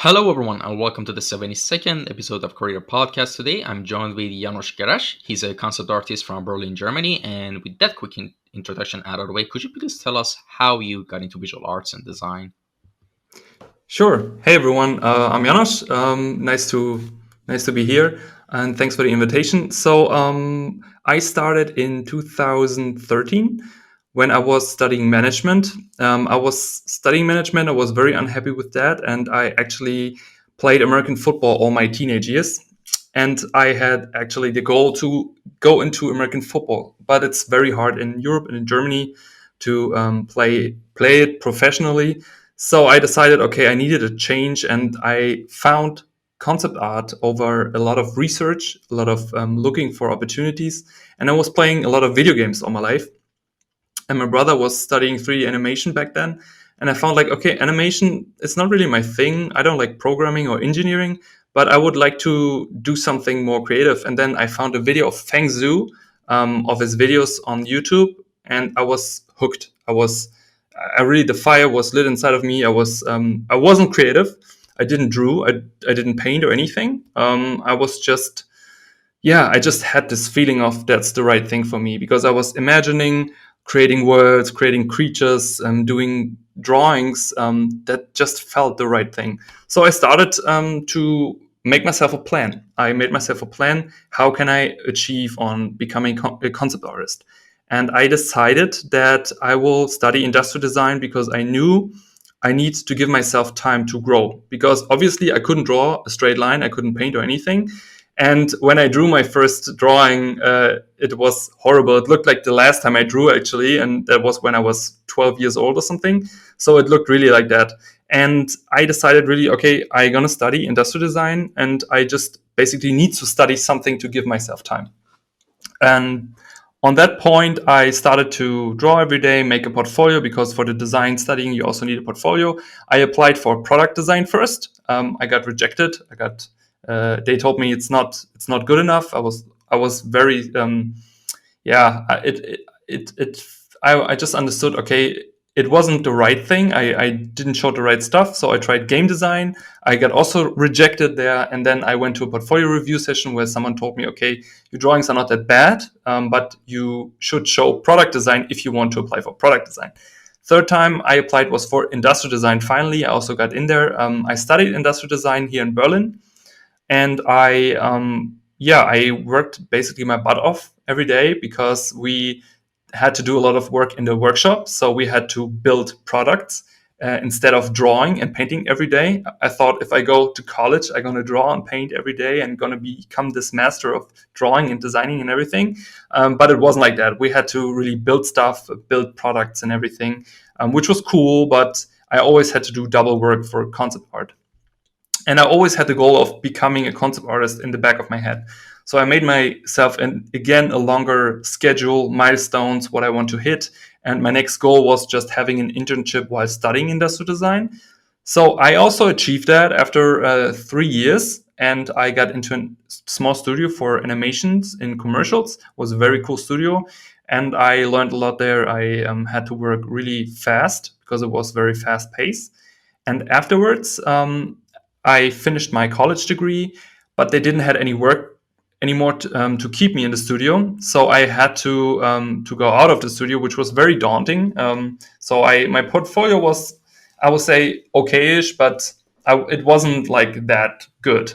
Hello, everyone, and welcome to the 72nd episode of Kouryer podcast. Today, I'm joined with Janos Gerasch. He's a concept artist from Berlin, Germany. And with that quick introduction out of the way, could you please tell us how you got into visual arts and design? Sure. Hey everyone, I'm Janos. Nice to be here, and thanks for the invitation. I started in 2013 when I was studying management. I was studying management. I was very unhappy with that, and I actually played American football all my teenage years. And I had actually the goal to go into American football, but it's very hard in Europe and in Germany to play it professionally. So I decided, okay, I needed a change, and I found concept art over a lot of research, a lot of looking for opportunities, and I was playing a lot of video games all my life. And my brother was studying 3D animation back then, and I found like, okay, animation is not really my thing. I don't like programming or engineering, but I would like to do something more creative. And then I found a video of Feng Zhu, of his videos on YouTube, and I was hooked. I really, the fire was lit inside of me. I wasn't creative. I didn't draw. I didn't paint or anything. I was just, yeah, I just had this feeling of that's the right thing for me, because I was imagining creating worlds, creating creatures, doing drawings that just felt the right thing. So I started to make myself a plan. I made myself a plan. How can I achieve on becoming a concept artist? And I decided that I will study industrial design because I knew I need to give myself time to grow. Because obviously I couldn't draw a straight line, I couldn't paint or anything. And when I drew my first drawing, it was horrible. It looked like the last time I drew, actually, and that was when I was 12 years old or something. So it looked really like that. And I decided really, okay, I'm going to study industrial design, and I just basically need to study something to give myself time. And on that point, I started to draw every day, make a portfolio, because for the design studying, you also need a portfolio. I applied for product design first. I got rejected. They told me it's not good enough. I was very yeah. I just understood. Okay, it wasn't the right thing. I didn't show the right stuff. So I tried game design. I got also rejected there. And then I went to a portfolio review session where someone told me, okay, your drawings are not that bad, but you should show product design if you want to apply for product design. Third time I applied was for industrial design. Finally, I also got in there. I studied industrial design here in Berlin, and I worked basically my butt off every day because we had to do a lot of work in the workshop. So we had to build products instead of drawing and painting every day. I thought if I go to college, I'm going to draw and paint every day and going to become this master of drawing and designing and everything. But it wasn't like that. We had to really build stuff, build products and everything, which was cool. But I always had to do double work for concept art. And I always had the goal of becoming a concept artist in the back of my head. So I made myself, again, a longer schedule, milestones, what I want to hit. And my next goal was just having an internship while studying industrial design. So I also achieved that after 3 years. And I got into a small studio for animations in commercials. It was a very cool studio. And I learned a lot there. I had to work really fast because it was very fast paced. And afterwards, I finished my college degree, but they didn't have any work anymore to keep me in the studio. So I had to go out of the studio, which was very daunting. My portfolio was, I would say, okayish, but it wasn't like that good.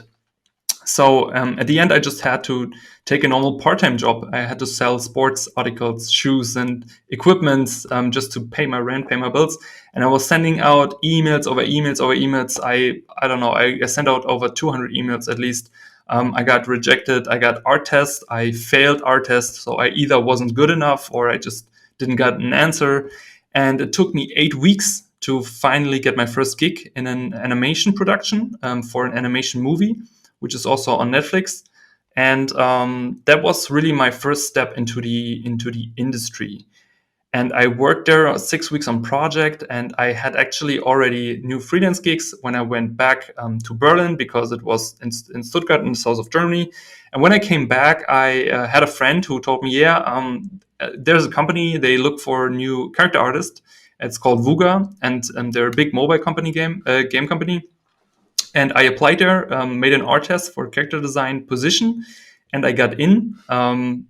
So at the end, I just had to take a normal part-time job. I had to sell sports articles, shoes, and equipments just to pay my rent, pay my bills. And I was sending out emails over emails over emails. I don't know. I sent out over 200 emails at least. I got rejected. I got art tests. I failed art tests. So I either wasn't good enough or I just didn't get an answer. And it took me 8 weeks to finally get my first gig in an animation production for an animation movie, which is also on Netflix. And that was really my first step into the industry. And I worked there 6 weeks on project, and I had actually already new freelance gigs when I went back to Berlin, because it was in Stuttgart in the south of Germany. And when I came back, I had a friend who told me, there's a company, they look for new character artists. It's called Vuga, and they're a big mobile company game company. And I applied there, made an art test for a character design position, and I got in,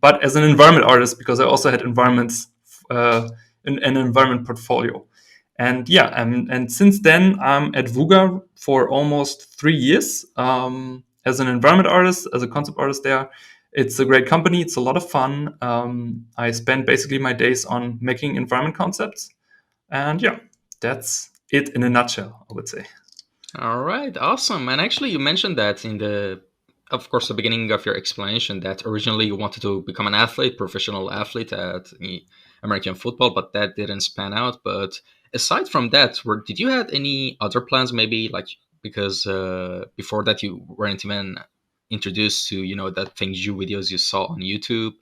but as an environment artist, because I also had environments, an environment portfolio. And yeah, and since then I'm at Vuga for almost 3 years, as an environment artist, as a concept artist there. It's a great company. It's a lot of fun. I spend basically my days on making environment concepts. And yeah, that's it in a nutshell, I would say. All right, awesome. And actually, you mentioned that in of course, the beginning of your explanation that originally you wanted to become an athlete, professional athlete at the American football, but that didn't span out. But aside from that, did you had any other plans? Maybe like because before that you weren't even introduced to that things you videos you saw on YouTube.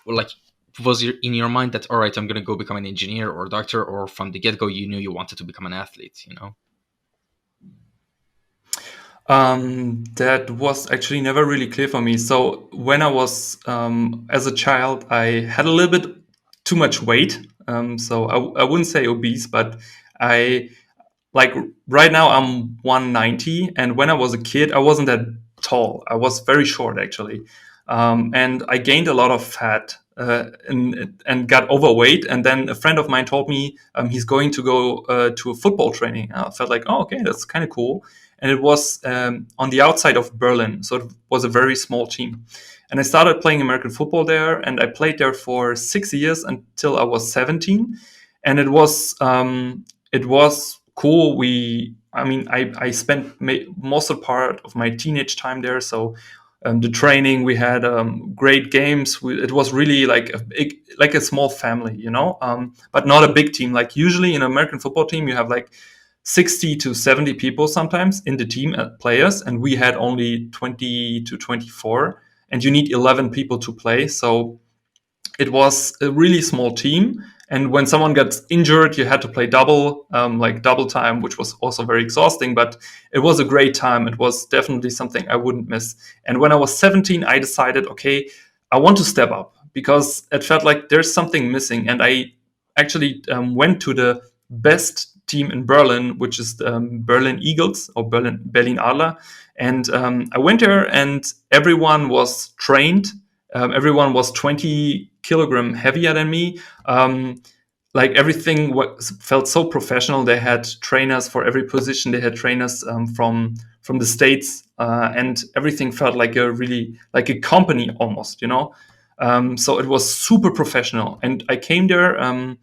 Like, was in your mind that all right, I'm gonna go become an engineer or doctor, or from the get go you knew you wanted to become an athlete? That was actually never really clear for me. So when I was, as a child, I had a little bit too much weight. So I wouldn't say obese, but I like right now I'm 190, and when I was a kid, I wasn't that tall. I was very short actually, and I gained a lot of fat. And got overweight, and then a friend of mine told me he's going to go to a football training. I felt like, oh, okay, that's kind of cool. And it was on the outside of Berlin, so it was a very small team. And I started playing American football there, and I played there for 6 years until I was 17. And it was cool. I spent most of the part of my teenage time there. So the training, we had great games. It was really like a small family, but not a big team. Like usually in an American football team, you have like 60 to 70 people sometimes in the team, players, and we had only 20 to 24, and you need 11 people to play. So it was a really small team. And when someone gets injured, you had to play like double time, which was also very exhausting, but it was a great time. It was definitely something I wouldn't miss. And when I was 17, I decided, okay, I want to step up because it felt like there's something missing. And I actually went to the best team in Berlin, which is the Berlin Eagles or Berlin Adler. And I went there and everyone was trained. Everyone was 20 kilogram heavier than me. Like everything felt so professional. They had trainers for every position. They had trainers from the States, and everything felt like a company almost, so it was super professional. And I came there and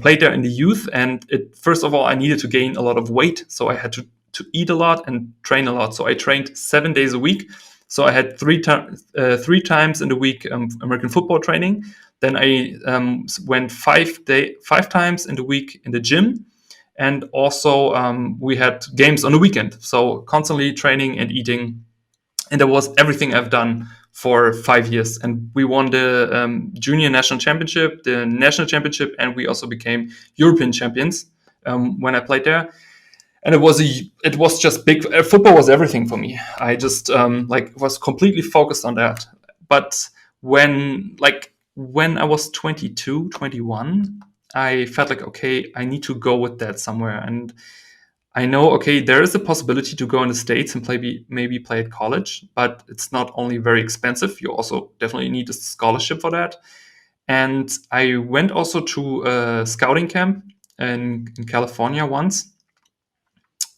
played there in the youth. And first of all, I needed to gain a lot of weight, so I had to eat a lot and train a lot. So I trained 7 days a week. So I had three times in the week American football training. Then I went 5 times in the week in the gym, and also we had games on the weekend. So constantly training and eating, and that was everything I've done for 5 years. And we won the junior national championship, the national championship, and we also became European champions when I played there. And it was just big. Football was everything for me. I just was completely focused on that. But when I was 22, 21, I felt like, okay, I need to go with that somewhere. And I know, okay, there is a possibility to go in the States and maybe play at college, but it's not only very expensive. You also definitely need a scholarship for that. And I went also to a scouting camp in California once.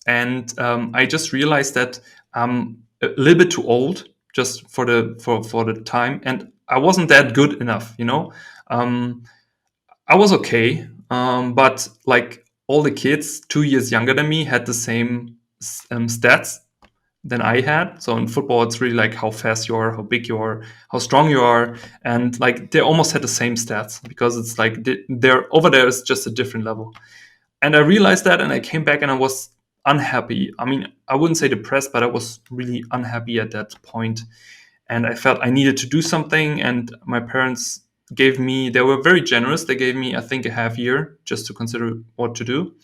And I just realized that I'm a little bit too old just for the time, and I wasn't that good enough. I was okay, but like all the kids 2 years younger than me had the same stats than I had. So in football, it's really like how fast you are, how big you are, how strong you are, and like they almost had the same stats because it's like they're over there is just a different level. And I realized that, and I came back and I was unhappy. I mean, I wouldn't say depressed, but I was really unhappy at that point. And I felt I needed to do something. And my parents they were very generous. They gave me, I think, a half year just to consider what to do.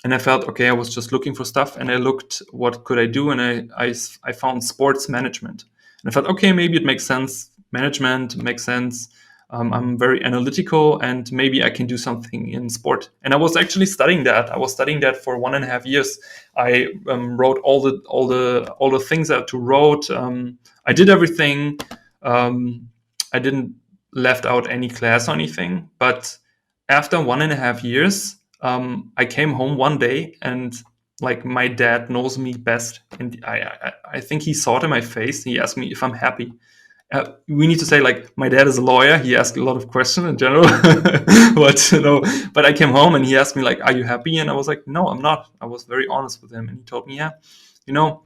And I felt, okay, I was just looking for stuff. And I looked, what could I do? And I found sports management. And I felt, okay, maybe it makes sense. Management makes sense. I'm very analytical, and maybe I can do something in sport. And I was actually studying that. I was studying that for 1.5 years. I wrote all the things I had to wrote. I did everything. I didn't left out any class or anything. But after 1.5 years, I came home one day, and like, my dad knows me best, and I think he saw it in my face. He asked me if I'm happy. We need to say, like, my dad is a lawyer. He asked a lot of questions in general, but I came home and he asked me, like, are you happy? And I was like, no, I'm not. I was very honest with him, and he told me, yeah, you know,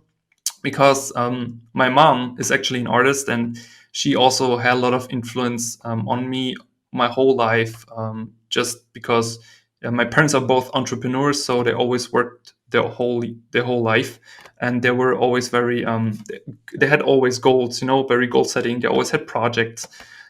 because my mom is actually an artist, and she also had a lot of influence on me my whole life, just because my parents are both entrepreneurs, so they always worked their whole life, and they were always very they had always goals, very goal setting. They always had projects.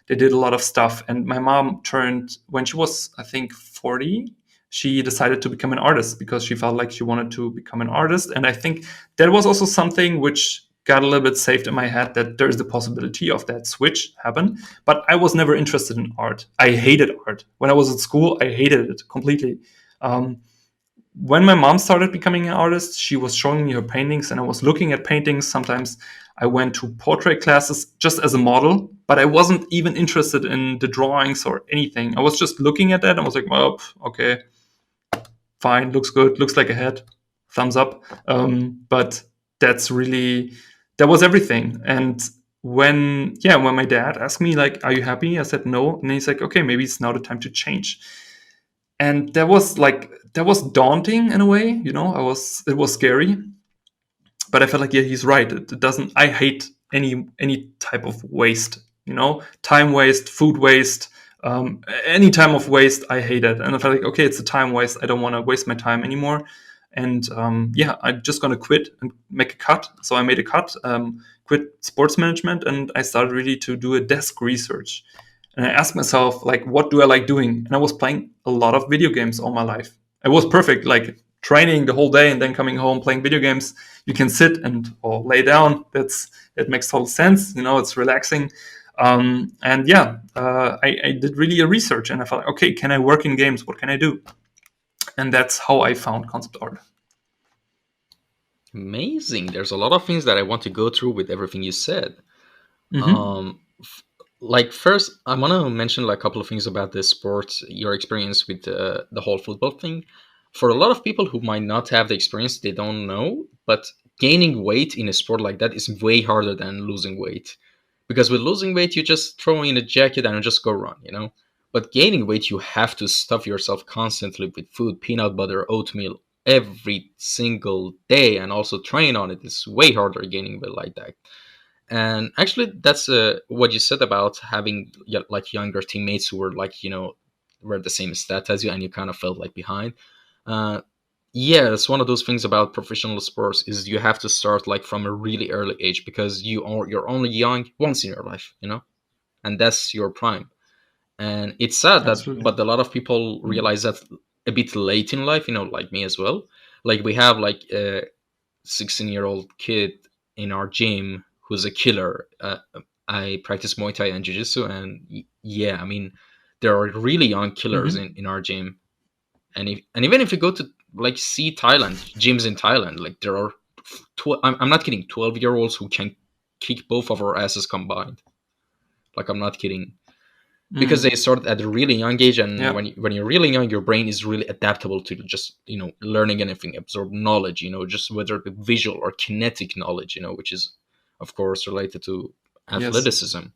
They did a lot of stuff. And my mom turned, when she was, I think, 40, she decided to become an artist because she felt like she wanted to become an artist. And I think that was also something which got a little bit saved in my head, that there's the possibility of that switch happen. But I was never interested in art. I hated art. When I was at school, I hated it completely. When my mom started becoming an artist, she was showing me her paintings, and I was looking at paintings. Sometimes I went to portrait classes just as a model, but I wasn't even interested in the drawings or anything. I was just looking at that and was like, well, okay, fine, looks good, looks like a head, thumbs up. But that was everything. And when my dad asked me, like, are you happy? I said no. And he's like, okay, maybe it's now the time to change. And that was daunting in a way, it was scary, but I felt like, yeah, he's right. It doesn't, I hate any type of waste, time waste, food waste, any time of waste, I hate it. And I felt like, okay, it's a time waste. I don't want to waste my time anymore. And I'm just going to quit and make a cut. So I made a cut, quit sports management, and I started really to do a desk research. And I asked myself, like, what do I like doing? And I was playing a lot of video games all my life. It was perfect, like training the whole day and then coming home playing video games. You can sit or lay down. It makes total sense. It's relaxing. I did really a research, and I thought, okay, can I work in games? What can I do? And that's how I found concept art. Amazing. There's a lot of things that I want to go through with everything you said. Mm-hmm. Like, first, I want to mention like a couple of things about the sports, your experience with the whole football thing. For a lot of people who might not have the experience, they don't know, but gaining weight in a sport like that is way harder than losing weight. Because with losing weight, you just throw in a jacket and just go run, But gaining weight, you have to stuff yourself constantly with food, peanut butter, oatmeal, every single day, and also train on it. It's way harder gaining weight like that. And actually, that's what you said about having like younger teammates who were like, were the same stat as you, and you kind of felt like behind. Uh, yeah, it's one of those things about professional sports is you have to start like from a really early age, because you're only young once in your life, and that's your prime. And it's sad Absolutely. but a lot of people realize that a bit late in life, like me as well. Like, we have like a 16-year-old kid in our gym who's a killer. I practice Muay Thai and Jiu-Jitsu, and yeah, I mean, there are really young killers in our gym. And even if you go to like see Thailand, gyms in Thailand, like there are I'm not kidding, 12-year-olds who can kick both of our asses combined. Like, I'm not kidding. Because they start at a really young age, and when you're really young, your brain is really adaptable to just learning anything, absorb knowledge, just whether it be visual or kinetic knowledge, which is of course related to athleticism. Yes.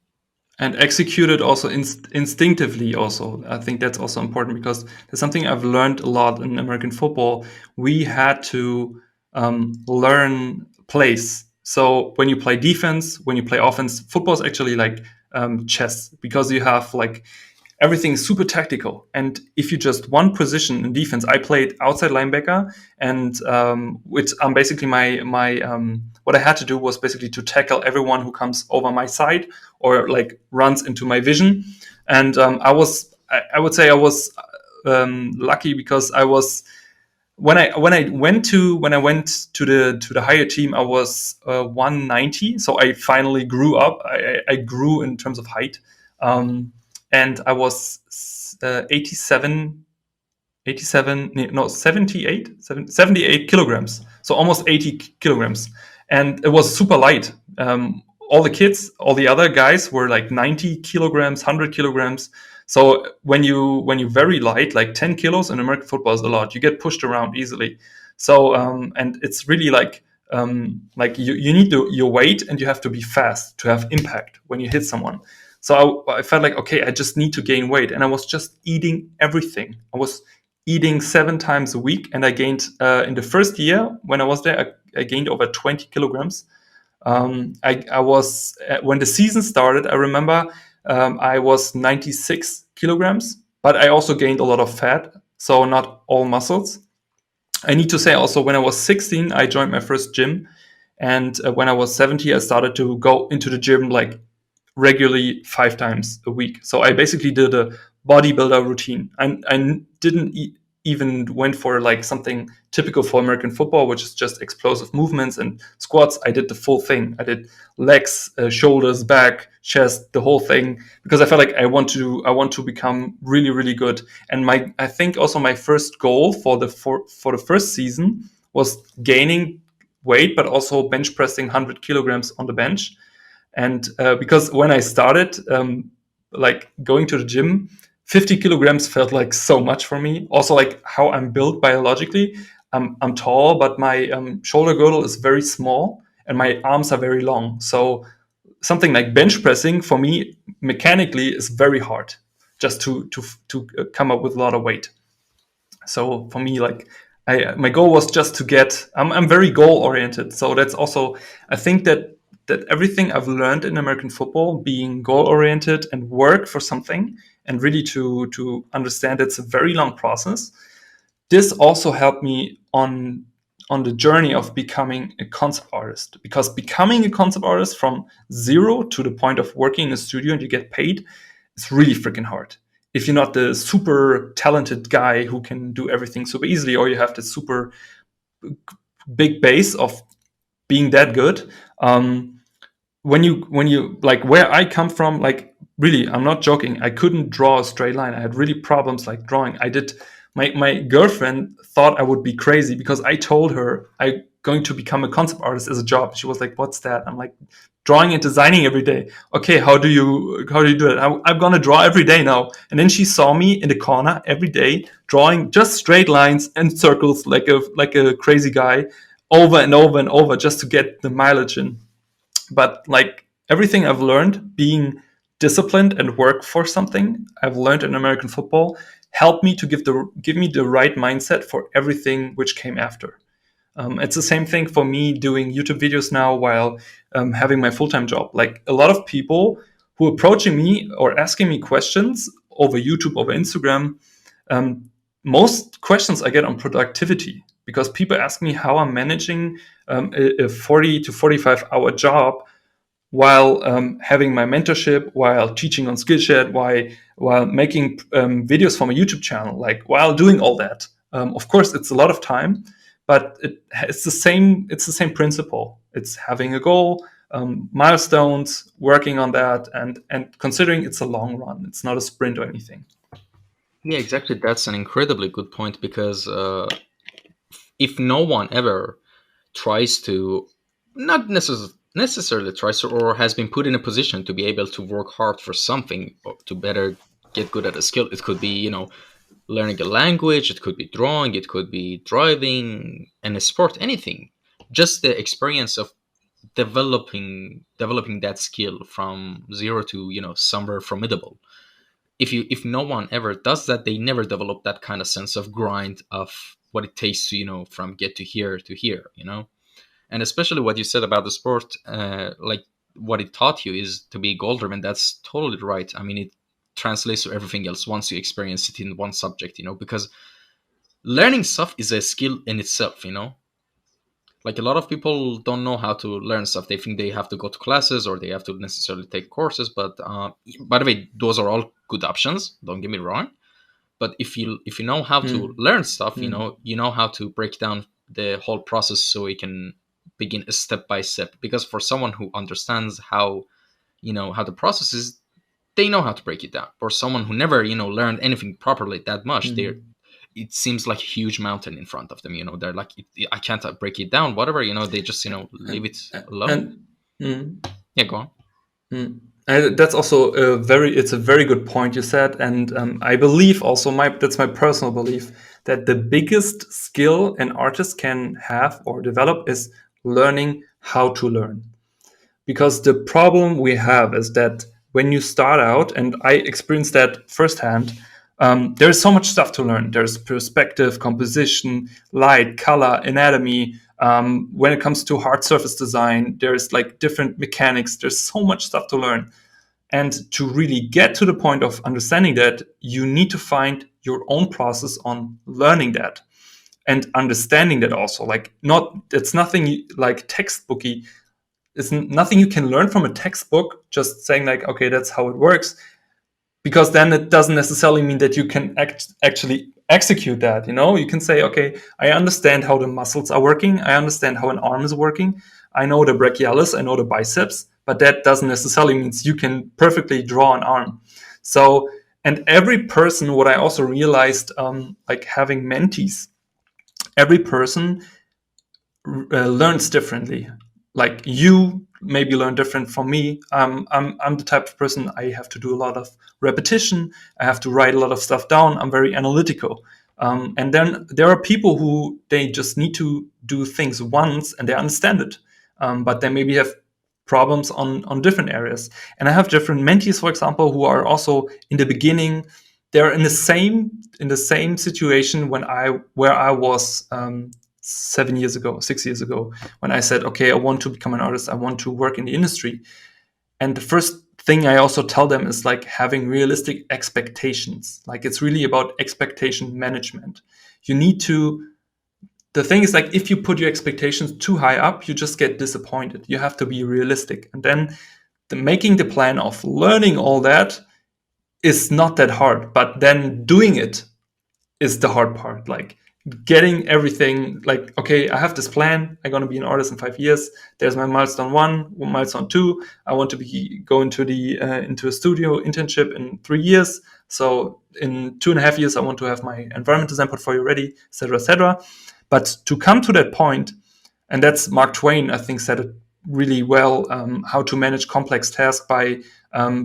And executed also instinctively. Also, I think that's also important, because there's something I've learned a lot in American football. We had to learn plays. So when you play defense, when you play offense, football is actually like chess, because you have like everything super tactical. And if you just one position in defense, I played outside linebacker, and which basically my what I had to do was basically to tackle everyone who comes over my side or like runs into my vision. And I would say I was lucky, because I was when I went to the higher team, I was 190. So I finally grew up. I grew in terms of height. and I was 78 kilograms, so almost 80 kilograms, and it was super light. All the kids, all the other guys were like 90 kilograms, 100 kilograms. So when you very light, like 10 kilos in American football is a lot. You get pushed around easily. So and it's really like you need your weight, and you have to be fast to have impact when you hit someone. So I felt like, okay, I just need to gain weight, and I was just eating everything. I was eating 7 times a week, and I gained in the first year when I was there, I gained over 20 kilograms. I was when the season started, I remember I was 96 kilograms, but I also gained a lot of fat, so not all muscles. I need to say also, when I was 16, I joined my first gym, and when I was 70, I started to go into the gym like regularly 5 times a week. So I basically did a bodybuilder routine. I didn't even went for like something typical for American football, which is just explosive movements and squats. I did the full thing. I did legs, shoulders, back, chest, the whole thing, because I felt like I want to become really, really good. And I think also my first goal for the first season was gaining weight, but also bench pressing 100 kilograms on the bench. And because when I started, like going to the gym, 50 kilograms felt like so much for me. Also, like how I'm built biologically, I'm tall, but my shoulder girdle is very small, and my arms are very long. So something like bench pressing for me mechanically is very hard, just to come up with a lot of weight. So for me, like my goal was just to get. I'm very goal oriented, so that's also, I think that everything I've learned in American football, being goal oriented and work for something, and really to understand it's a very long process. This also helped me on the journey of becoming a concept artist, because becoming a concept artist from zero to the point of working in a studio and you get paid is really freaking hard. If you're not the super talented guy who can do everything super easily, or you have the super big base of being that good, when you like, where I come from, like really, I'm not joking, I couldn't draw a straight line. I had really problems like drawing. I did my girlfriend thought I would be crazy because I told her I going to become a concept artist as a job. She was like, "What's that?" I'm like, "Drawing and designing every day." Okay, how do you do it? I'm gonna draw every day now. And then she saw me in the corner every day drawing just straight lines and circles like a crazy guy, over and over and over, just to get the mileage in. But like everything I've learned, being disciplined and work for something I've learned in American football, helped me to give me the right mindset for everything which came after. It's the same thing for me doing YouTube videos now while having my full-time job. Like a lot of people who are approaching me or asking me questions over YouTube, over Instagram, most questions I get on productivity, because people ask me how I'm managing a 40 to 45 hour job while having my mentorship, while teaching on Skillset, while making videos for my YouTube channel, like while doing all that. Of course, it's a lot of time, but it's the same. It's the same principle. It's having a goal, milestones, working on that, and considering it's a long run. It's not a sprint or anything. Yeah, exactly. That's an incredibly good point because if no one ever tries to, not necessarily tries to, or has been put in a position to be able to work hard for something or to better get good at a skill, it could be, learning a language, it could be drawing, it could be driving, and a sport, anything. Just the experience of developing that skill from zero to somewhere formidable. If no one ever does that, they never develop that kind of sense of grind of what it takes to from get to here to here. And especially what you said about the sport, like what it taught you is to be goal driven. That's totally right. I mean, it translates to everything else once you experience it in one subject, because learning stuff is a skill in itself. Like a lot of people don't know how to learn stuff. They think they have to go to classes or they have to necessarily take courses. But by the way, those are all good options. Don't get me wrong. But if you know how to learn stuff, you know how to break down the whole process so you can begin a step by step. Because for someone who understands how the process is, they know how to break it down. For someone who never, learned anything properly that much, it seems like a huge mountain in front of them. They're like, I can't break it down, whatever. They just, leave it alone. And mm, Yeah, go on. and that's also it's a very good point you said, and I believe also that's my personal belief that the biggest skill an artist can have or develop is learning how to learn. Because the problem we have is that when you start out, and I experienced that firsthand, there's so much stuff to learn. There's perspective, composition, light, color, anatomy. When it comes to hard surface design, there's like different mechanics. There's so much stuff to learn. And to really get to the point of understanding that, you need to find your own process on learning that and understanding that also. It's nothing like textbooky. It's nothing you can learn from a textbook, just saying like, okay, that's how it works. Because then it doesn't necessarily mean that you can actually execute that. You can say, okay, I understand how the muscles are working. I understand how an arm is working. I know the brachialis, I know the biceps, but that doesn't necessarily mean you can perfectly draw an arm. So, and every person, what I also realized, like having mentees, every person learns differently. Like you maybe learn different from me. I'm the type of person, I have to do a lot of repetition. I have to write a lot of stuff down. I'm very analytical. And then there are people who they just need to do things once and they understand it. But they maybe have problems on different areas. And I have different mentees, for example, who are also in the beginning. They're in the same situation where I was 6 years ago, when I said, okay, I want to become an artist. I want to work in the industry. And the first thing I also tell them is like having realistic expectations. Like it's really about expectation management. The thing is, like, if you put your expectations too high up, you just get disappointed. You have to be realistic. And then making the plan of learning all that is not that hard, but then doing it is the hard part. Like getting everything, like, okay, I have this plan. I'm going to be an artist in 5 years. There's my milestone 1, milestone 2. I want to go into a studio internship in 3 years. So in 2.5 years, I want to have my environment design portfolio ready, etc., etc. But to come to that point, and that's Mark Twain, I think, said it really well, how to manage complex tasks by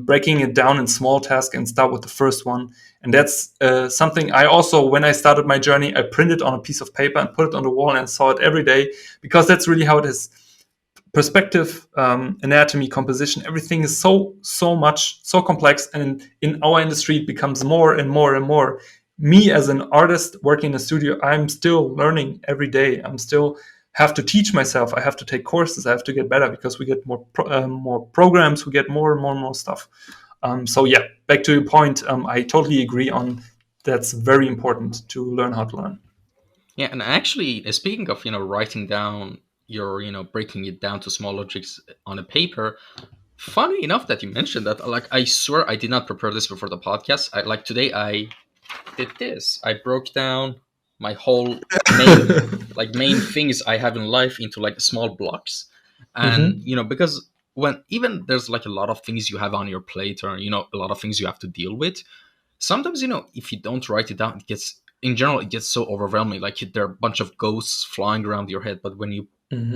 breaking it down in small tasks and start with the first one. And that's something I also, when I started my journey, I printed on a piece of paper and put it on the wall and saw it every day, because that's really how it is. Perspective, anatomy, composition, everything is so complex. And in our industry, it becomes more and more and more. Me as an artist working in a studio, I'm still learning every day. I'm still have to teach myself. I have to take courses. I have to get better, because we get more programs. We get more and more and more stuff. So yeah, back to your point. I totally agree on that's very important to learn how to learn. Yeah, and actually, speaking of writing down your breaking it down to small logics on a paper. Funny enough that you mentioned that. Like, I swear I did not prepare this before the podcast. Today I did this. I broke down my whole main things I have in life into like small blocks, and because when even there's like a lot of things you have on your plate, or a lot of things you have to deal with, sometimes if you don't write it down, it gets so overwhelming. Like, there are a bunch of ghosts flying around your head. But when you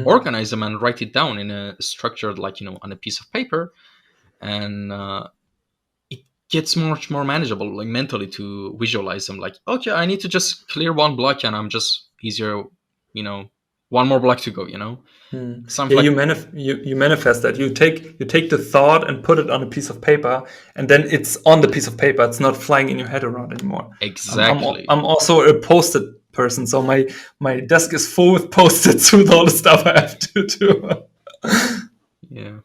organize them and write it down in a structured, like on a piece of paper, and it gets much more manageable, like mentally, to visualize them. Like, okay, I need to just clear one block, and I'm just easier, one more block to go. Yeah, you manifest that. You take the thought and put it on a piece of paper, and then it's on the piece of paper. It's not flying in your head around anymore. Exactly. I'm also a post-it person, so my desk is full with post-its with all the stuff I have to do. Yeah.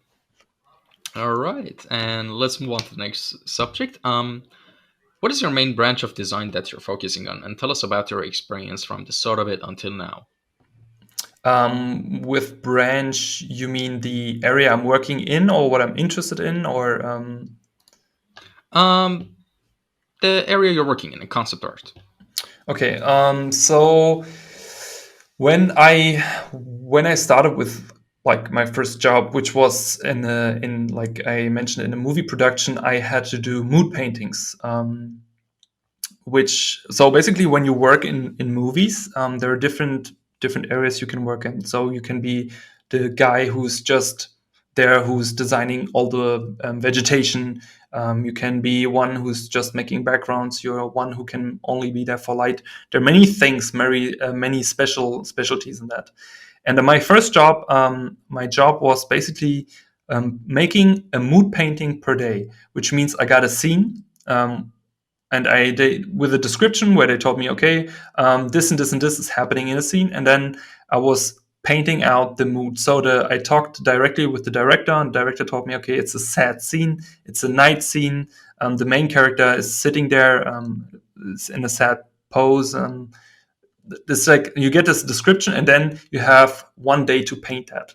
All right, and let's move on to the next subject. What is your main branch of design that you're focusing on? And tell us about your experience from the start of it until now. With branch, you mean the area I'm working in, or what I'm interested in, or The area you're working in concept art. Okay. So when I started with like my first job, which was in like I mentioned, in a movie production. I had to do mood paintings. Which so basically, when you work in movies, there are different areas you can work in. So you can be the guy who's just there, who's designing all the vegetation. You can be one who's just making backgrounds. You're one who can only be there for light. There are many things, many specialties in that. And my first job, my job was basically making a mood painting per day, which means I got a scene. And I did with a description where they told me, okay, this and this and this is happening in a scene, and then I was painting out the mood. So I talked directly with the director, and the director told me, okay, it's a sad scene, it's a night scene. The main character is sitting there, is in a sad pose. It's like you get this description, and then you have one day to paint that.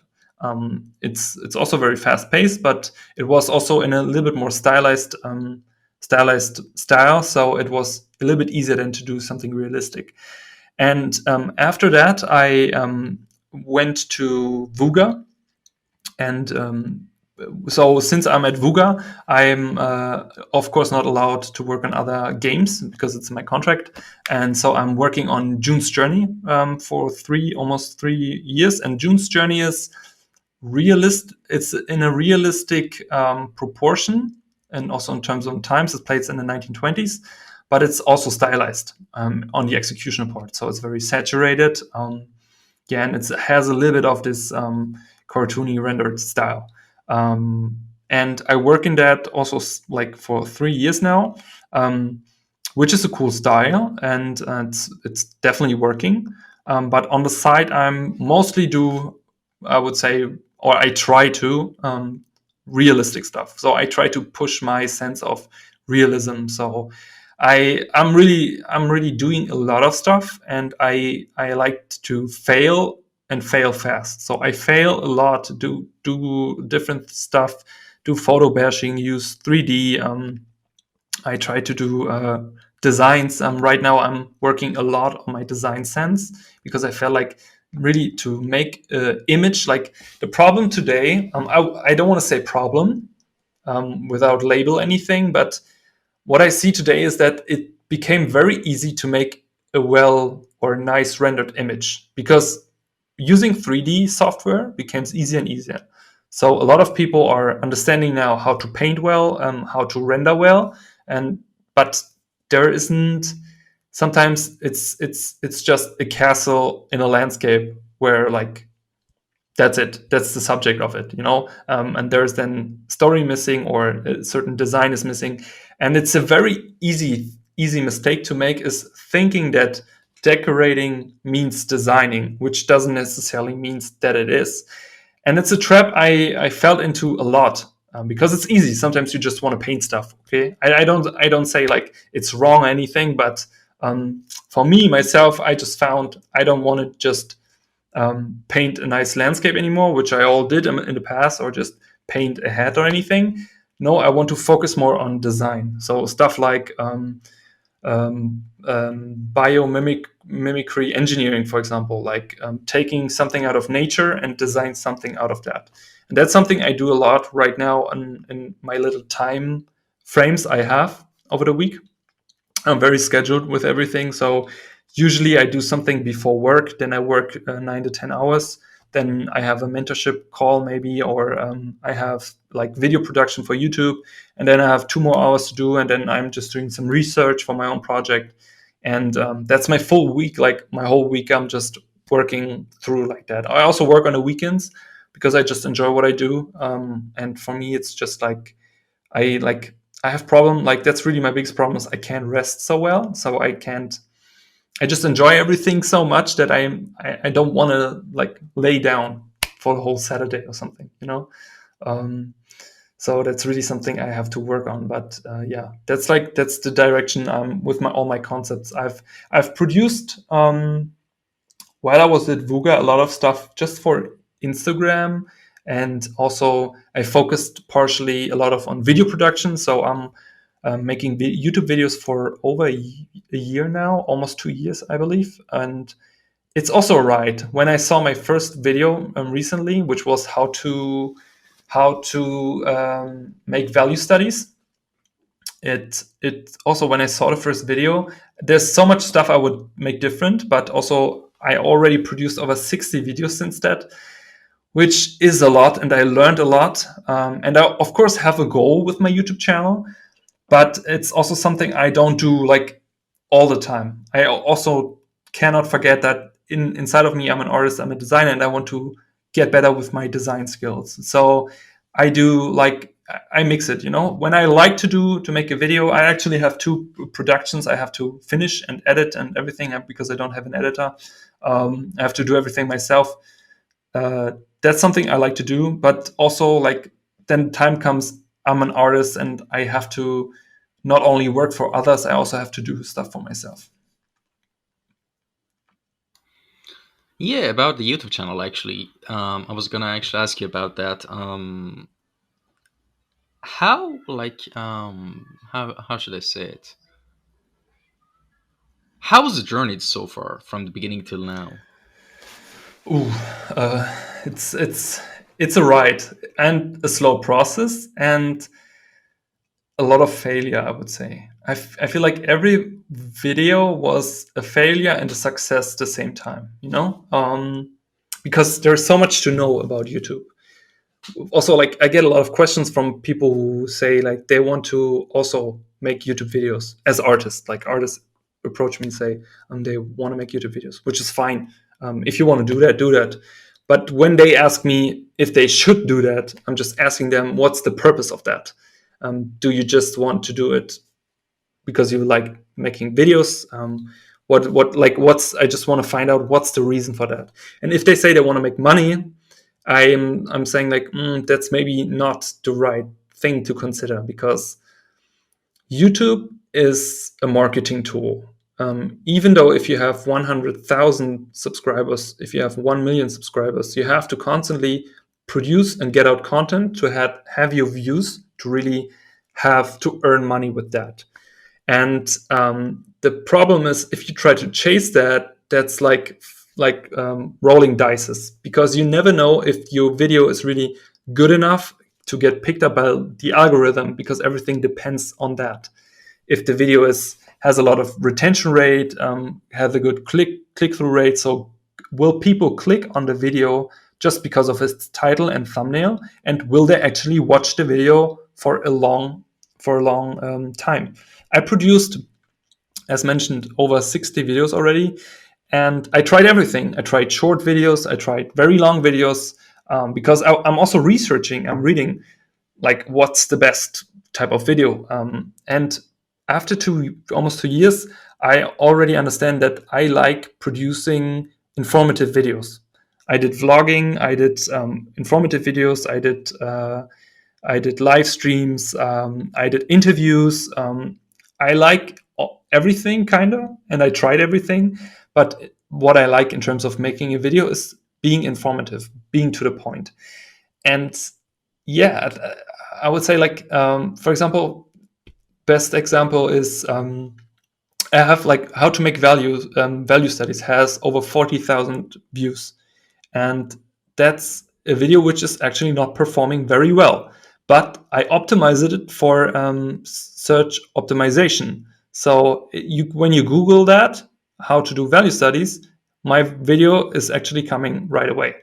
It's also very fast paced, but it was also in a little bit more stylized style, so it was a little bit easier than to do something realistic. And after that, I went to Vuga, and so since I'm at Vuga, I'm of course not allowed to work on other games because it's in my contract, and so I'm working on June's Journey for almost 3 years. And June's Journey is it's in a realistic proportion, and also in terms of times. It plays in the 1920s, but it's also stylized on the execution part. So it's very saturated. And it has a little bit of this cartoony rendered style. And I work in that also like for 3 years now, which is a cool style, and it's definitely working. But on the side, I'm mostly I would say, or I try to realistic stuff. So I try to push my sense of realism. So I'm really doing a lot of stuff, and I like to fail and fail fast. So I fail a lot, do different stuff, do photo bashing, use 3D. I try to do designs. Right now I'm working a lot on my design sense, because I felt like really to make an image. Like the problem today, I don't want to say problem without label anything, but what I see today is that it became very easy to make a well or nice rendered image, because using 3D software becomes easier and easier. So a lot of people are understanding now how to paint well, how to render well, but there isn't. Sometimes it's just a castle in a landscape where, like, that's it. That's the subject of it, and there's then story missing, or a certain design is missing. And it's a very easy mistake to make, is thinking that decorating means designing, which doesn't necessarily mean that it is. And it's a trap I fell into a lot, because it's easy. Sometimes you just want to paint stuff. Okay, I don't say like it's wrong or anything, but for me myself, I just found I don't want to just paint a nice landscape anymore, which I all did in the past, or just paint a hat or anything. No, I want to focus more on design. So stuff like biomimicry engineering, for example, like taking something out of nature and design something out of that. And that's something I do a lot right now in my little time frames I have over the week. I'm very scheduled with everything. So usually I do something before work, then I work 9 to 10 hours. Then I have a mentorship call maybe, or I have like video production for YouTube. And then I have 2 more hours to do. And then I'm just doing some research for my own project. And that's my full week. Like my whole week, I'm just working through like that. I also work on the weekends because I just enjoy what I do. And for me, it's just like, I have problem. Like that's really my biggest problem, is I can't rest so well. So I just enjoy everything so much that I don't want to like lay down for the whole Saturday or something, So that's really something I have to work on. But yeah, that's the direction with all my concepts. I've produced while I was at Vuga a lot of stuff just for Instagram, and also I focused partially a lot on video production. So I'm making YouTube videos for over a year now, almost 2 years, I believe. And it's also right. When I saw my first video recently, which was how to make value studies, it also, when I saw the first video, there's so much stuff I would make different, but also I already produced over 60 videos since that, which is a lot, and I learned a lot. And I, of course, have a goal with my YouTube channel, but it's also something I don't do like all the time. I also cannot forget that inside of me, I'm an artist, I'm a designer, and I want to get better with my design skills. So I do like, I mix it, you know. When I like to make a video, I actually have two productions I have to finish and edit and everything, because I don't have an editor. I have to do everything myself. That's something I like to do, but also like then time comes, I'm an artist and I have to not only work for others, I also have to do stuff for myself. Yeah, about the YouTube channel, actually, I was gonna actually ask you about that. How, like, how should I say it? How was the journey so far, from the beginning till now? Ooh, uh, it's a ride and a slow process and a lot of failure, I would say. I feel like every video was a failure and a success at the same time, you know? Because there's so much to know about YouTube. Also, like, I get a lot of questions from people who say like they want to also make YouTube videos as artists. Like, artists approach me and say they want to make YouTube videos, which is fine. If you want to do that, do that. But when they ask me if they should do that, I'm just asking them, what's the purpose of that? Do you just want to do it because you like making videos? What's I just want to find out what's the reason for that. And if they say they want to make money, I'm saying like that's maybe not the right thing to consider, because YouTube is a marketing tool. Even though if you have 100,000 subscribers, if you have 1 million subscribers, you have to constantly produce and get out content to have your views, to really have to earn money with that. And the problem is, if you try to chase that, that's like rolling dices, because you never know if your video is really good enough to get picked up by the algorithm, because everything depends on that. If the video has a lot of retention rate, has a good click through rate, so will people click on the video just because of its title and thumbnail, and will they actually watch the video for a long time? I produced, as mentioned, over 60 videos already, and I tried everything. I tried short videos, I tried very long videos, because I'm also researching, I'm reading like what's the best type of video. And after almost 2 years, I already understand that I like producing informative videos. I did vlogging, I did informative videos, I did live streams, I did interviews. I like everything, kind of, and I tried everything. But what I like in terms of making a video is being informative, being to the point. And yeah, I would say, like, for example, best example is I have like how to make value studies has over 40,000 views, and that's a video which is actually not performing very well, but I optimized it for search optimization. So when you Google that, how to do value studies, my video is actually coming right away.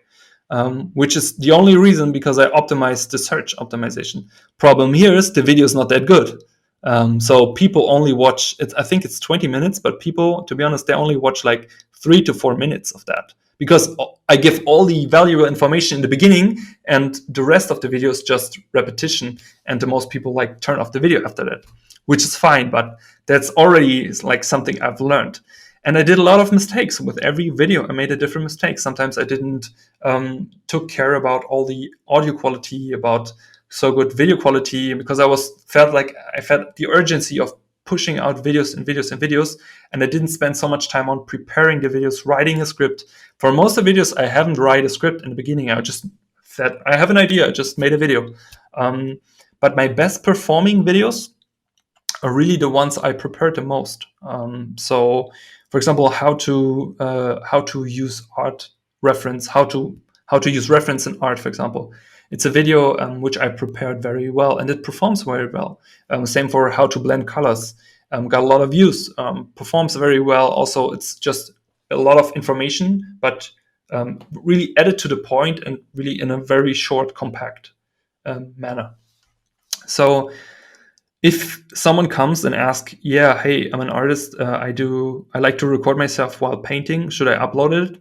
Which is the only reason, because I optimized the search optimization. Problem here is the video is not that good. So people only watch it. I think it's 20 minutes, but people, to be honest, they only watch like 3 to 4 minutes of that, because I give all the valuable information in the beginning, and the rest of the video is just repetition. And the most people like turn off the video after that, which is fine, but that's already like something I've learned. And I did a lot of mistakes with every video. I made a different mistake. Sometimes I didn't took care about all the audio quality, about so good video quality, because I felt the urgency of pushing out videos and videos and videos, and I didn't spend so much time on preparing the videos, writing a script. For most of the videos, I haven't write a script in the beginning. I just said, I have an idea, I just made a video. But my best performing videos are really the ones I prepared the most. So, for example, how to use art reference, how to use reference in art, for example. It's a video which I prepared very well, and it performs very well. Same for how to blend colors. Got a lot of views. Performs very well. Also, it's just a lot of information, but really added to the point and really in a very short, compact manner. So if someone comes and asks, yeah, hey, I'm an artist, I like to record myself while painting, should I upload it?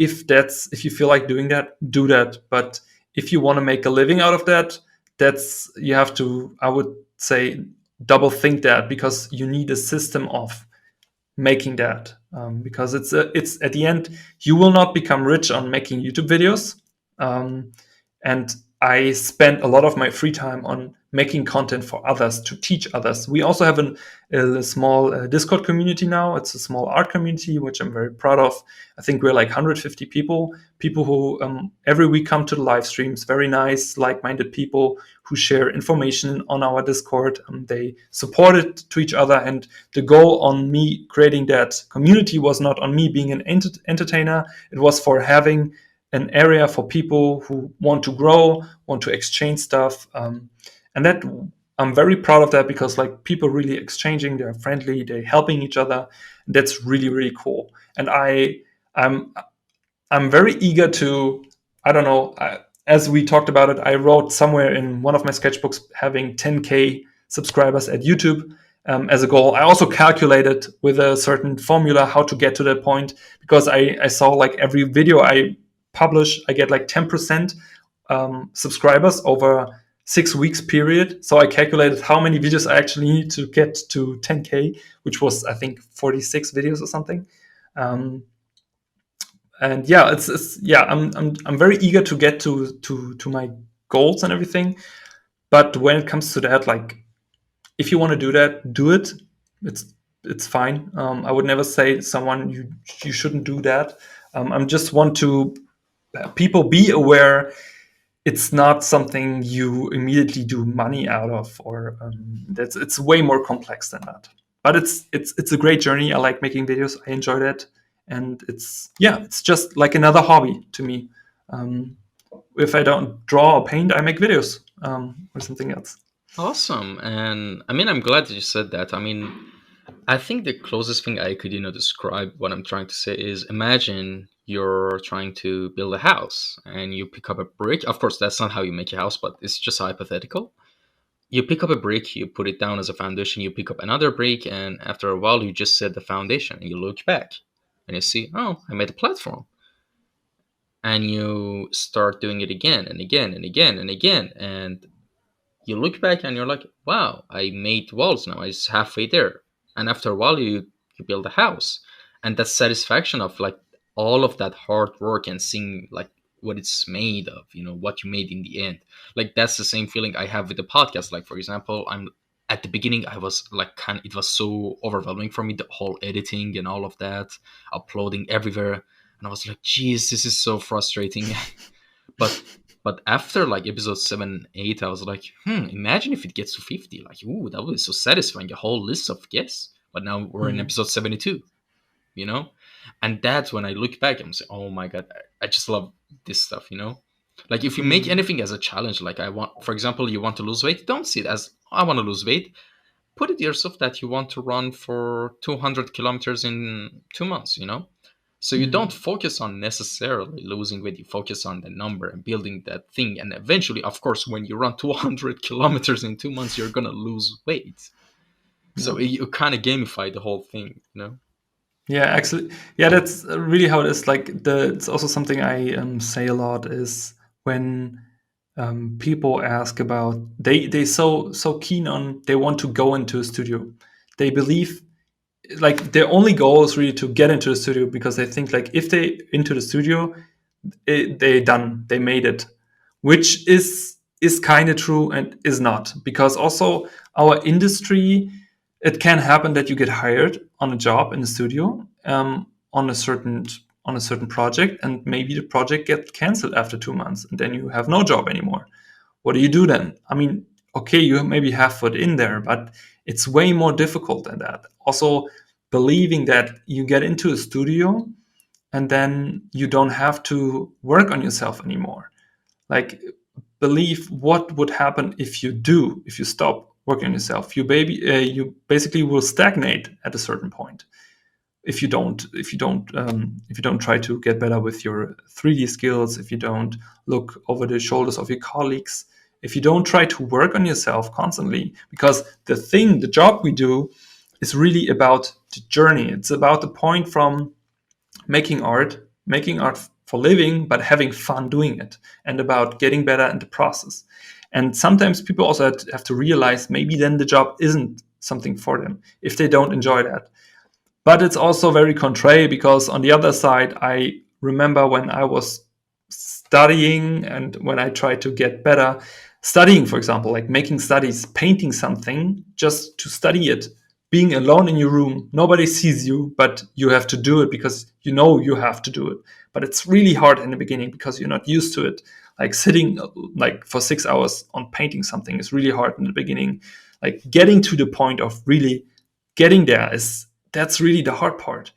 If you feel like doing that, do that. But if you want to make a living out of that, that's you have to, I would say, double think that, because you need a system of making that, because it's at the end, you will not become rich on making YouTube videos. And I spend a lot of my free time on making content for others, to teach others. We also have a small Discord community now. It's a small art community, which I'm very proud of. I think we're like 150 people who every week come to the live streams. Very nice, like-minded people who share information on our Discord. They support it to each other. And the goal on me creating that community was not on me being an entertainer. It was for having an area for people who want to grow, want to exchange stuff. And that I'm very proud of that, because like people really exchanging, they're friendly, they're helping each other. That's really, really cool. And I'm very eager to, I don't know, as we talked about it, I wrote somewhere in one of my sketchbooks having 10K subscribers at YouTube as a goal. I also calculated with a certain formula how to get to that point, because I saw like every video I publish, I get like 10% subscribers over 6 weeks period. So I calculated how many videos I actually need to get to 10K, which was, I think, 46 videos or something. And yeah, I'm very eager to get to my goals and everything. But when it comes to that, like, if you want to do that, do it. It's fine. I would never say to someone you shouldn't do that. I just want to people be aware it's not something you immediately do money out of, or it's way more complex than that. But it's a great journey. I like making videos. I enjoyed it, and it's just like another hobby to me. If I don't draw or paint, I make videos or something else. Awesome. And I mean, I'm glad that you said that. I mean, I think the closest thing I could, describe what I'm trying to say is, imagine you're trying to build a house and you pick up a brick. Of course, that's not how you make a house, but it's just hypothetical. You pick up a brick, you put it down as a foundation, you pick up another brick, and after a while, you just set the foundation and you look back and you see, oh, I made a platform. And you start doing it again and again and again and again. And you look back and you're like, wow, I made walls now. It's halfway there. And after a while, you build a house. And that satisfaction of like all of that hard work and seeing like what it's made of, what you made in the end. Like that's the same feeling I have with the podcast. Like, for example, I'm at the beginning, I was like, it was so overwhelming for me, the whole editing and all of that, uploading everywhere. And I was like, geez, this is so frustrating. But after like episode 7, 8, I was like, imagine if it gets to 50. Like, ooh, that would be so satisfying. A whole list of guests. But now we're in episode 72, And that's when I look back and I'm saying, oh my God, I just love this stuff, Like if you make anything as a challenge, like for example, you want to lose weight, don't see it as, I want to lose weight. Put it yourself that you want to run for 200 kilometers in 2 months, So you don't focus on necessarily losing weight. You focus on the number and building that thing. And eventually, of course, when you run 200 kilometers in 2 months, you're going to lose weight. So you kind of gamify the whole thing, Yeah, actually, yeah, that's really how it is. Like it's also something I say a lot is when people ask about they so keen on, they want to go into a studio. They believe like their only goal is really to get into the studio, because they think like if they into the studio, they done, they made it, which is kind of true and is not, because also our industry, it can happen that you get hired on a job in the studio on a certain project, and maybe the project gets canceled after 2 months, and then you have no job anymore. What do you do then? I mean, okay, you maybe have foot in there, but it's way more difficult than that. Also, believing that you get into a studio and then you don't have to work on yourself anymore. Like, believe what would happen if you stop working on yourself. You basically will stagnate at a certain point if you don't try to get better with your 3D skills, if you don't look over the shoulders of your colleagues, if you don't try to work on yourself constantly. Because the job we do is really about the journey. It's about the point from making art for living, but having fun doing it, and about getting better in the process. And sometimes people also have to realize maybe then the job isn't something for them if they don't enjoy that. But it's also very contrary, because on the other side, I remember when I was studying and when I tried to get better, studying, for example, like making studies, painting something just to study it, being alone in your room, nobody sees you, but you have to do it because you know you have to do it. But it's really hard in the beginning because you're not used to it. Like sitting like for 6 hours on painting something is really hard in the beginning. Like getting to the point of really getting there that's really the hard part.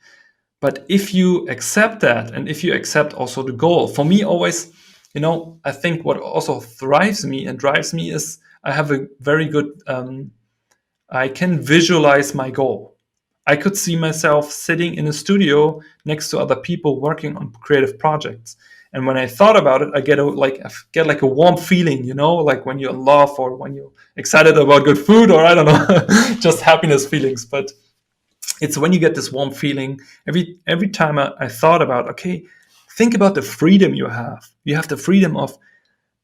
But if you accept that, and if you accept also the goal, for me always, I think what also thrives me and drives me is I have a very good, I can visualize my goal. I could see myself sitting in a studio next to other people working on creative projects. And when I thought about it, I get like a warm feeling, like when you're in love or when you're excited about good food, or I don't know, just happiness feelings. But it's when you get this warm feeling. Every time I thought about, okay, think about the freedom you have. You have the freedom of,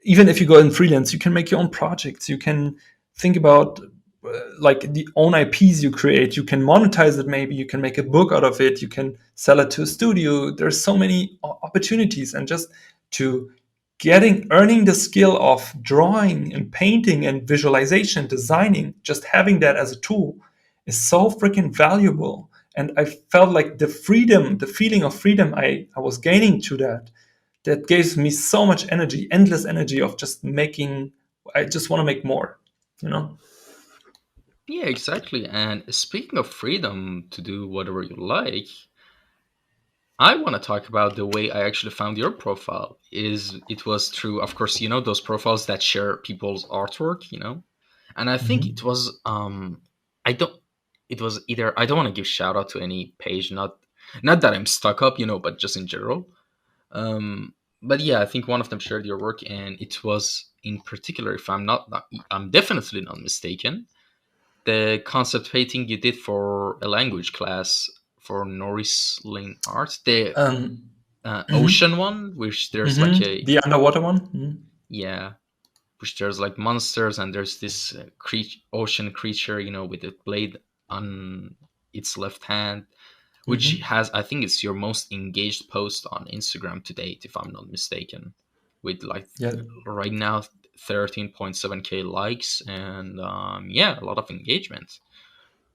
even if you go in freelance, you can make your own projects. You can think about like the own IPs you create. You can monetize it. Maybe you can make a book out of it. You can sell it to a studio. There's so many opportunities, and just to earning the skill of drawing and painting and visualization, designing, just having that as a tool is so freaking valuable. And I felt like the feeling of freedom I was gaining to that gives me so much energy, endless energy of just making. I just want to make more, you know? Yeah, exactly. And speaking of freedom to do whatever you like, I want to talk about the way I actually found your profile. It was through, of course, those profiles that share people's artwork. And I think Mm-hmm. it was I don't it was either, I don't want to give shout out to any page, not that I'm stuck up, but just in general. But yeah, I think one of them shared your work, and it was in particular, if I'm definitely not mistaken, the concept painting you did for a language class for Norris Lane Art, the Um, ocean mm-hmm. one, which there's like Mm-hmm. a, The underwater one. Mm-hmm. yeah, which there's like monsters, and there's this ocean creature, with a blade on its left hand, which Mm-hmm. has, I think it's your most engaged post on Instagram to date, if I'm not mistaken, with like Yeah. right now 13.7k likes, and yeah, a lot of engagement.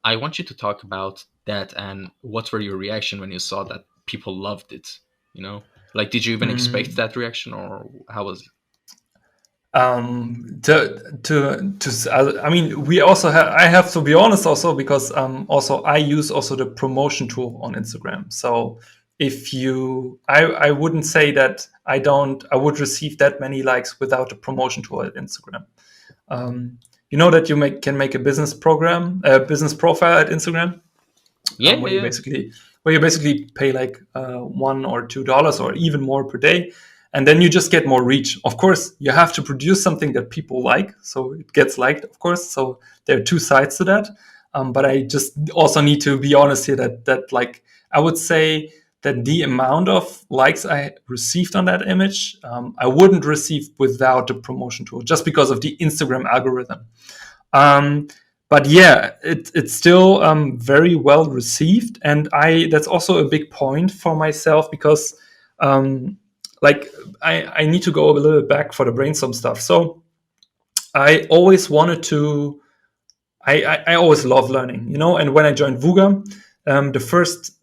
I want you to talk about that, and what were your reaction when you saw that people loved it? Like, did you even expect Mm. that reaction, or how was it? I mean, we also have, I have to be honest also, because also I use also the promotion tool on Instagram. So if I wouldn't say that I would receive that many likes without the promotion tool at Instagram. You know that can make a business profile at Instagram, Yeah, where yeah, you yeah. basically pay like $1 or $2 or even more per day, and then you just get more reach. Of course, you have to produce something that people like, so it gets liked, of course. So there are two sides to that. But I just also need to be honest here that like I would say that the amount of likes I received on that image, I wouldn't receive without the promotion tool, just because of the Instagram algorithm. Um, but yeah, it's still very well received, and that's also a big point for myself, because um, like I need to go a little bit back for the brainstorm stuff. So I always wanted to. I always love learning, and when I joined Vuga, the first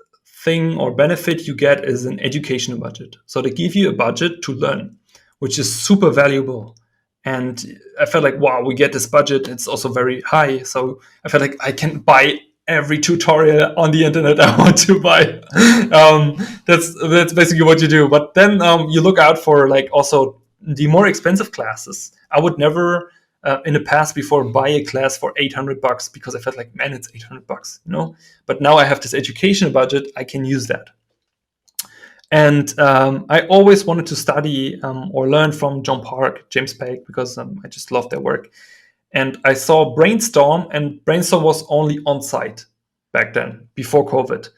thing or benefit you get is an educational budget. So they give you a budget to learn, which is super valuable. And I felt like, wow, we get this budget. It's also very high. So I felt like I can buy every tutorial on the internet I want to buy. That's basically what you do. But then you look out for like also the more expensive classes. I would never in the past before buy a class for $800 because I felt like, man, it's $800, you know. But now I have this education budget, I can use that. And I always wanted to study or learn from John Park, James Page, because I just love their work. And I saw Brainstorm, and Brainstorm was only on site back then, before COVID.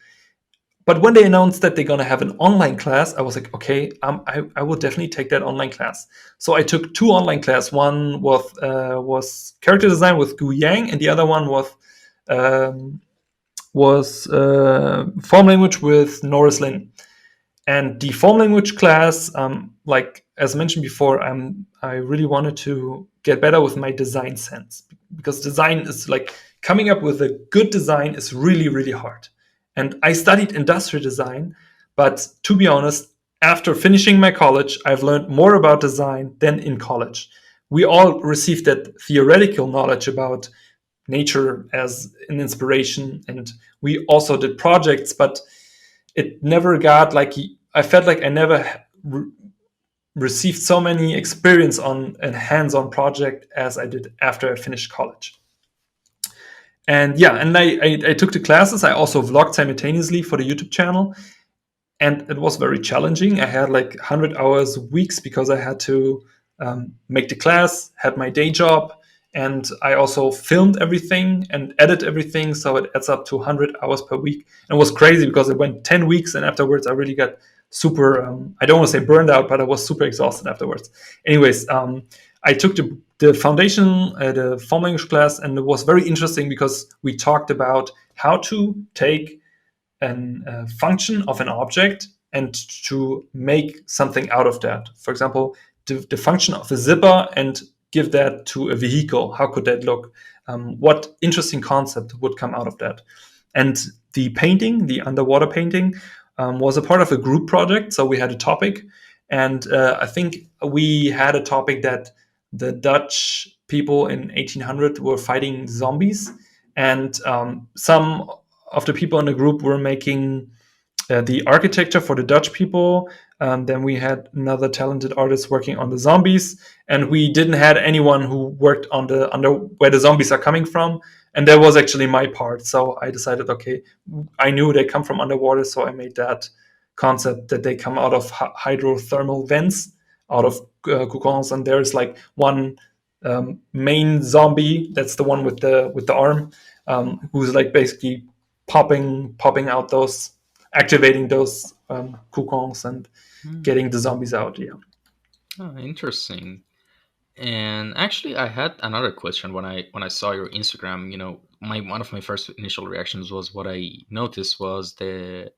But when they announced that they're going to have an online class, I was like, okay, I will definitely take that online class. So I took 2 online classes. One was character design with Gu Yang, and the other one was form language with Norris Lin. And the form language class, like as mentioned before, I really wanted to get better with my design sense, because design is like coming up with a good design is really, really hard. And I studied industrial design, but to be honest, after finishing my college, I've learned more about design than in college. We all received that theoretical knowledge about nature as an inspiration, and we also did projects, but it never got like, I felt like I never received so many experience on a hands-on project as I did after I finished college. And yeah, and I took the classes. I also vlogged simultaneously for the YouTube channel, and it was very challenging. I had like 100 hours weeks because I had to make the class, had my day job, and I also filmed everything and edit everything. So it adds up to 100 hours per week. And it was crazy because it went 10 weeks, and afterwards I really got super, I don't want to say burned out, but I was super exhausted afterwards. Anyways, I took the foundation, the form language class, and it was very interesting because we talked about how to take a function of an object and to make something out of that. For example, the function of a zipper, and give that to a vehicle. How could that look? What interesting concept would come out of that? And the painting, the underwater painting, was a part of a group project. So we had a topic, and I think we had a topic that the Dutch people in 1800 were fighting zombies, and some of the people in the group were making the architecture for the Dutch people. Then we had another talented artist working on the zombies, and we didn't have anyone who worked on where the zombies are coming from. And that was actually my part. So I decided, okay, I knew they come from underwater, so I made that concept that they come out of hydrothermal vents, out of cocoons, and there's like one main zombie, that's the one with the arm, who's like basically popping out those, activating those cocoons and getting the zombies out. Yeah. Oh, interesting. And actually, I had another question when I saw your Instagram. You know, one of my first initial reactions was, what I noticed was the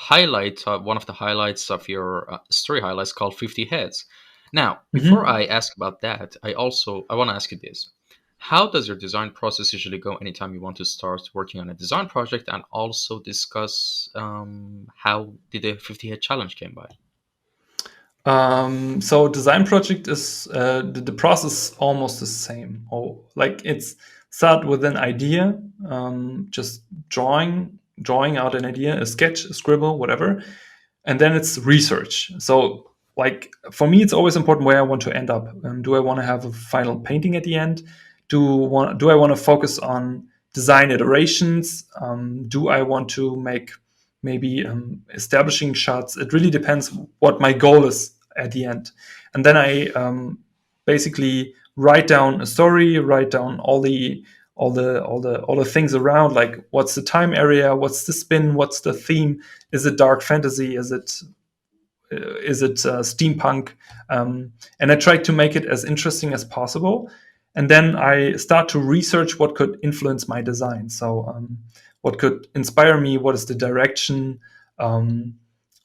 one of the highlights of your story highlights called 50 Heads. Now, before I ask about that, I want to ask you this: how does your design process usually go anytime you want to start working on a design project, and also discuss how did the 50 Head challenge came by? So design project is the process almost the same. Like it's start with an idea, just drawing out an idea, a sketch, a scribble, whatever, and then it's research. So like for me, it's always important where I want to end up. Do I want to have a final painting at the end? Do I want to focus on design iterations? Do I want to make maybe establishing shots? It really depends what my goal is at the end. And then I basically write down a story, write down all the things around, like what's the time area, what's the spin, what's the theme, is it dark fantasy, is it steampunk, and I try to make it as interesting as possible. And then I start to research what could influence my design. So what could inspire me, what is the direction,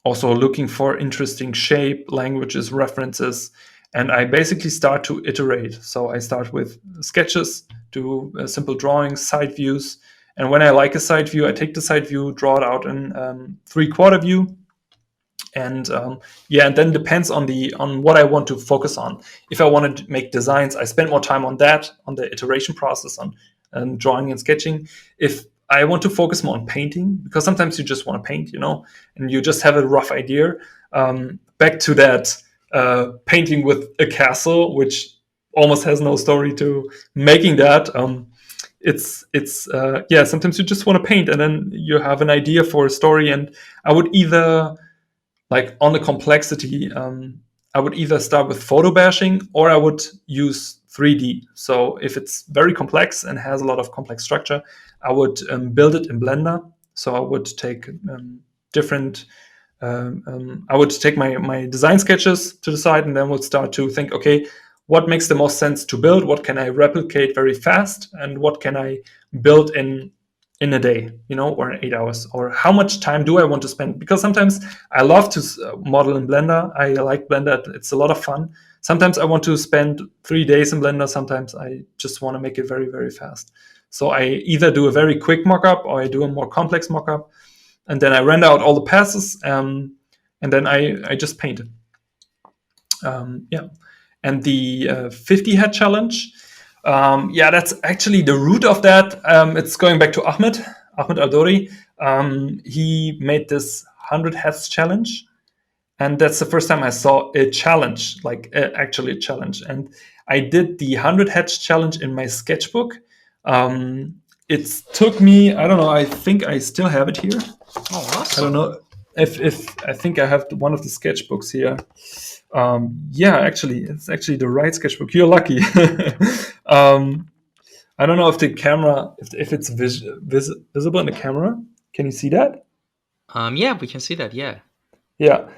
also looking for interesting shape, languages, references. And I basically start to iterate. So I start with sketches, do simple drawings, side views. And when I like a side view, I take the side view, draw it out in 3/4 view. And and then depends on what I want to focus on. If I want to make designs, I spend more time on that, on the iteration process, on drawing and sketching. If I want to focus more on painting, because sometimes you just want to paint, and you just have a rough idea. Back to that painting with a castle, which almost has no story to making that. Sometimes you just want to paint, and then you have an idea for a story. And I would either, like, on the complexity, I would either start with photo bashing, or I would use 3D. So if it's very complex and has a lot of complex structure, I would build it in Blender. So I would take different. I would take my design sketches to the side, and then would start to think, okay, what makes the most sense to build? What can I replicate very fast, and what can I build in a day, or in 8 hours? Or how much time do I want to spend? Because sometimes I love to model in Blender. I like Blender. It's a lot of fun. Sometimes I want to spend 3 days in Blender. Sometimes I just want to make it very, very fast. So I either do a very quick mockup, or I do a more complex mockup, and then I render out all the passes, and then I just paint it. And the 50 head challenge, that's actually the root of that. It's going back to Ahmed Aldori. He made this 100 heads challenge, and that's the first time I saw a challenge, like actually a challenge. And I did the 100 heads challenge in my sketchbook. It took me, I don't know, I think I still have it here. Oh, awesome. I don't know if I think I have one of the sketchbooks here. Actually, it's actually the right sketchbook. You're lucky. I don't know if the camera, if it's visible in the camera. Can you see that? Yeah, we can see that. Yeah. Yeah.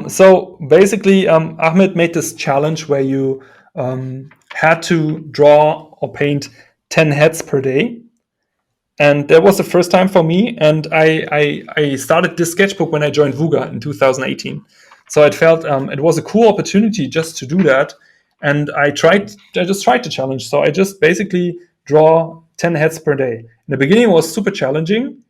So basically, Ahmed made this challenge where you had to draw or paint 10 heads per day. And that was the first time for me. And I started this sketchbook when I joined Vuga in 2018. So it felt it was a cool opportunity just to do that. And I just tried the challenge. So I just basically draw 10 heads per day. In the beginning, it was super challenging.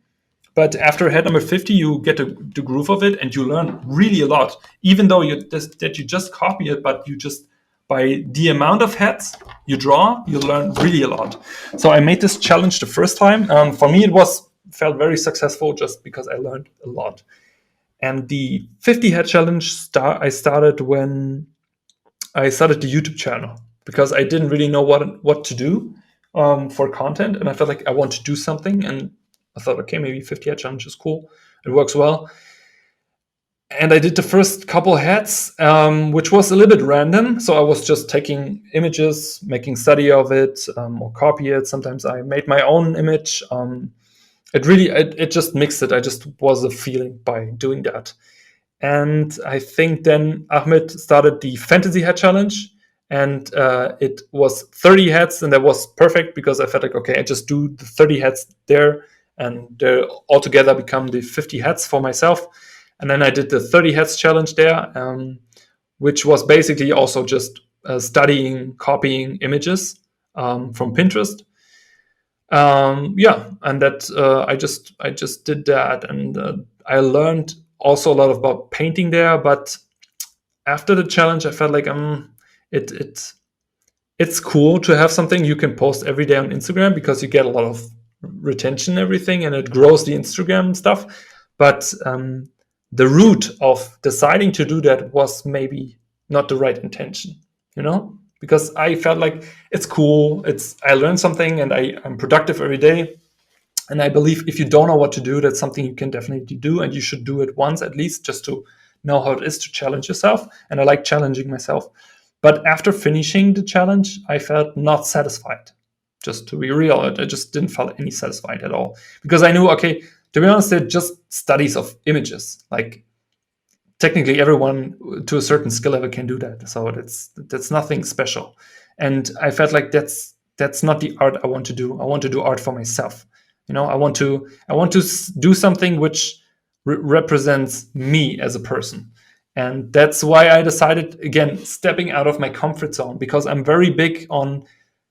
But after head number 50, you get the groove of it, and you learn really a lot. Even though you just copy it, but you just, by the amount of heads you draw, you learn really a lot. So I made this challenge the first time. For me, felt very successful just because I learned a lot. And the 50 head challenge I started when I started the YouTube channel, because I didn't really know what to do for content, and I felt like I want to do something, and I thought, okay, maybe 50 head challenge is cool. It works well. And I did the first couple heads, which was a little bit random. So I was just taking images, making study of it, or copy it. Sometimes I made my own image. It just mixed it. I just was a feeling by doing that. And I think then Ahmed started the Fantasy Head Challenge, and it was 30 heads, and that was perfect because I felt like, okay, I just do the 30 heads there, and they all together become the 50 heads for myself. And then I did the 30 heads challenge there, which was basically also just studying, copying images from Pinterest. And that I just did that, and I learned also a lot about painting there. But after the challenge, I felt like it's cool to have something you can post every day on Instagram, because you get a lot of retention and everything, and it grows the Instagram stuff. But the root of deciding to do that was maybe not the right intention, because I felt like it's cool. I learned something, and I'm productive every day. And I believe if you don't know what to do, that's something you can definitely do, and you should do it once at least, just to know how it is to challenge yourself. And I like challenging myself. But after finishing the challenge, I felt not satisfied. Just to be real, I just didn't feel any satisfied at all, because I knew, okay, to be honest, they're just studies of images. Like, technically everyone to a certain skill level can do that. So that's nothing special. And I felt like that's not the art I want to do. I want to do art for myself. I want to do something which represents me as a person. And that's why I decided, again, stepping out of my comfort zone, because I'm very big on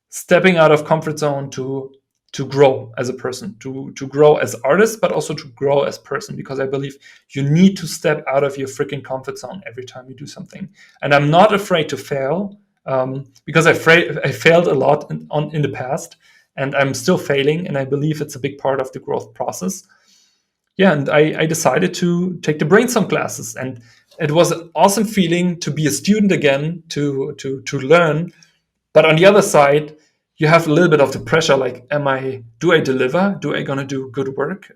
stepping out of comfort zone to grow as a person, to grow as artist, but also to grow as person, because I believe you need to step out of your freaking comfort zone every time you do something. And I'm not afraid to fail, because I failed a lot in the past, and I'm still failing, and I believe it's a big part of the growth process. Yeah, and I decided to take the brainstorm classes, and it was an awesome feeling to be a student again, to learn. But on the other side, you have a little bit of the pressure, like, do I deliver? Do I gonna do good work?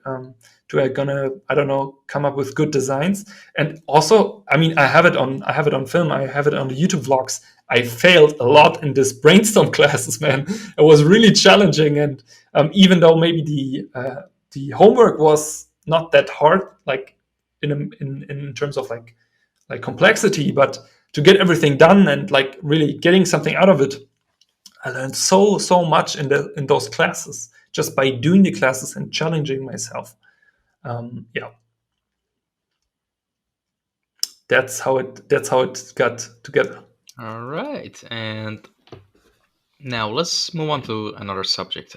Do I gonna, I don't know, come up with good designs? And also, I mean, I have it on film, I have it on the YouTube vlogs. I failed a lot in this brainstorm classes, man. It was really challenging, and even though maybe the homework was not that hard, like in terms of like complexity, but to get everything done and like really getting something out of it, I learned so much in those classes just by doing the classes and challenging myself. Yeah, that's how it got together. All right, and now let's move on to another subject.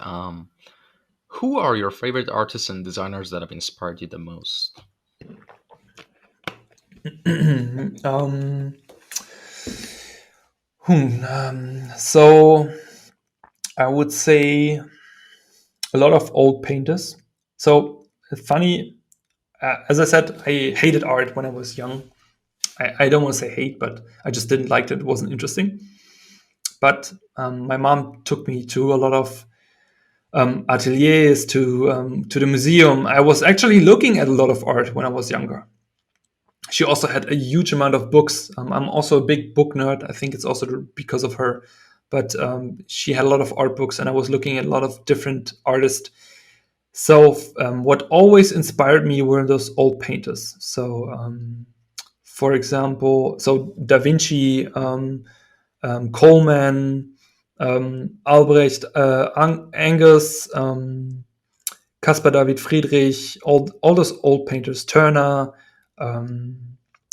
Who are your favorite artists and designers that have inspired you the most? So I would say a lot of old painters. So funny, as I said, I hated art when I was young. I don't want to say hate, but I just didn't like it. It wasn't interesting. But my mom took me to a lot of ateliers, to the museum. I was actually looking at a lot of art when I was younger. She also had a huge amount of books. I'm also a big book nerd. I think it's also because of her. But she had a lot of art books, and I was looking at a lot of different artists. So what always inspired me were those old painters. So for example, so Da Vinci, Coleman, Albrecht, Angus, Caspar David Friedrich, all those old painters, Turner,